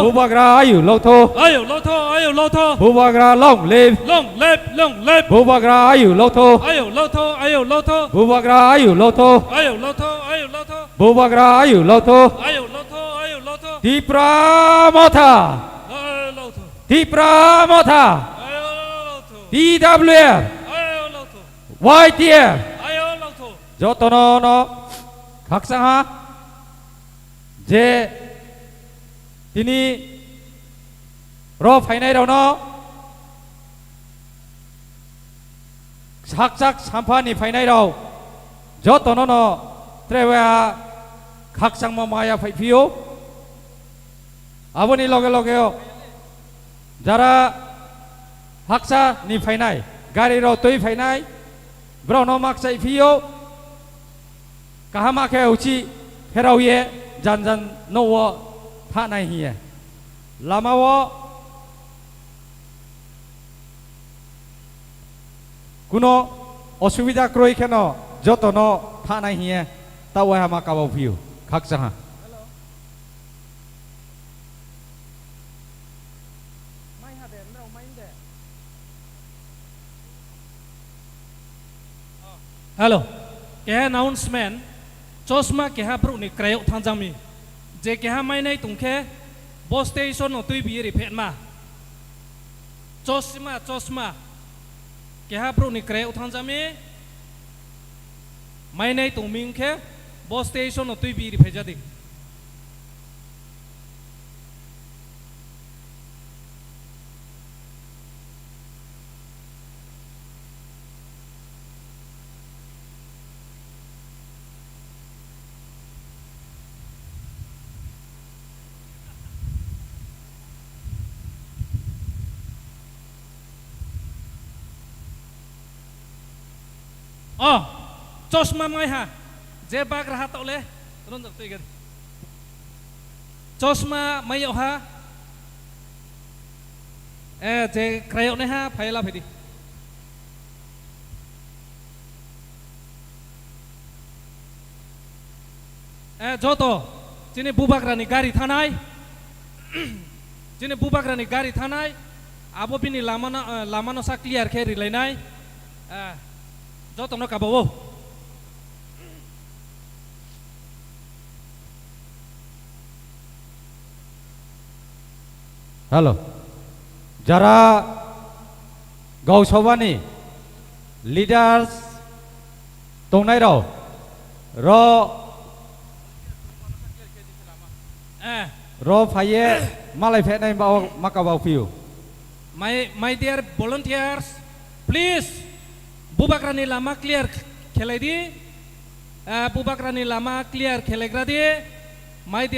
भूवाग्रा आयु लोथो। ayo lo tho, Bubagra long live. long live, Bubagra आयु लोथो। ayo lo tho, भूवाग्रा आयु लोथो। ayo lo tho, भूवाग्रा आयु लोथो। ayo lo tho, तिप्रा मोथा। ayo lo tho, तिप्रा मोथा। ayo lo tho, TWR, ayo lo tho, YTR, ayo lo tho, जोतनो नो 각상하 제 तिनी रो फाइनायरावनो 작작 삼판이 फाइनायराव जोतनो ट्रेवा 각상마 माया फाइफियो 아버니 लगे लगेयो যারা haksa ni फाइनाय गाड़ी रो तोय फाइनाय ब्राउनो माक्साय फियो कहा के उची फेराव ये जान जान नो वो था नहीं है लामा वो कुनो असुविधा क्रोई के नो जो तो नो था नहीं है तब वह हम का वो फियो खाक सहा हेलो, क्या अनाउंसमेंट चोसमा क्या प्रो नि क्रायो थांजामी जे क्या माय नहीं तुमके बस स्टेशन नो तुई बिरी फेटमा चोसमा क्या प्रो नि क्रायो थांजामी माय नहीं तुमिंग के बस स्टेशन नो तुई बिरी फेजादी Oh, chosma mai ha. Je bag rahat oleh. Ron tak tiga. Chosma mai ha. Je krayok ne ha, payla phedi. Joto, sini bubakrani gari thanai. Sini bubakrani gari thanai. Abo bini lamano sa clear khe rilainai. Joto no kabawo. Hello যারা গাঁওসভাनि লিডাर्स दंनाय राव र फाये मालाय फेनाय माकाबाव फैयो My dear volunteers, please, bubakrani lama clear khelai di, bubakrani lama clear khelegra di, my dear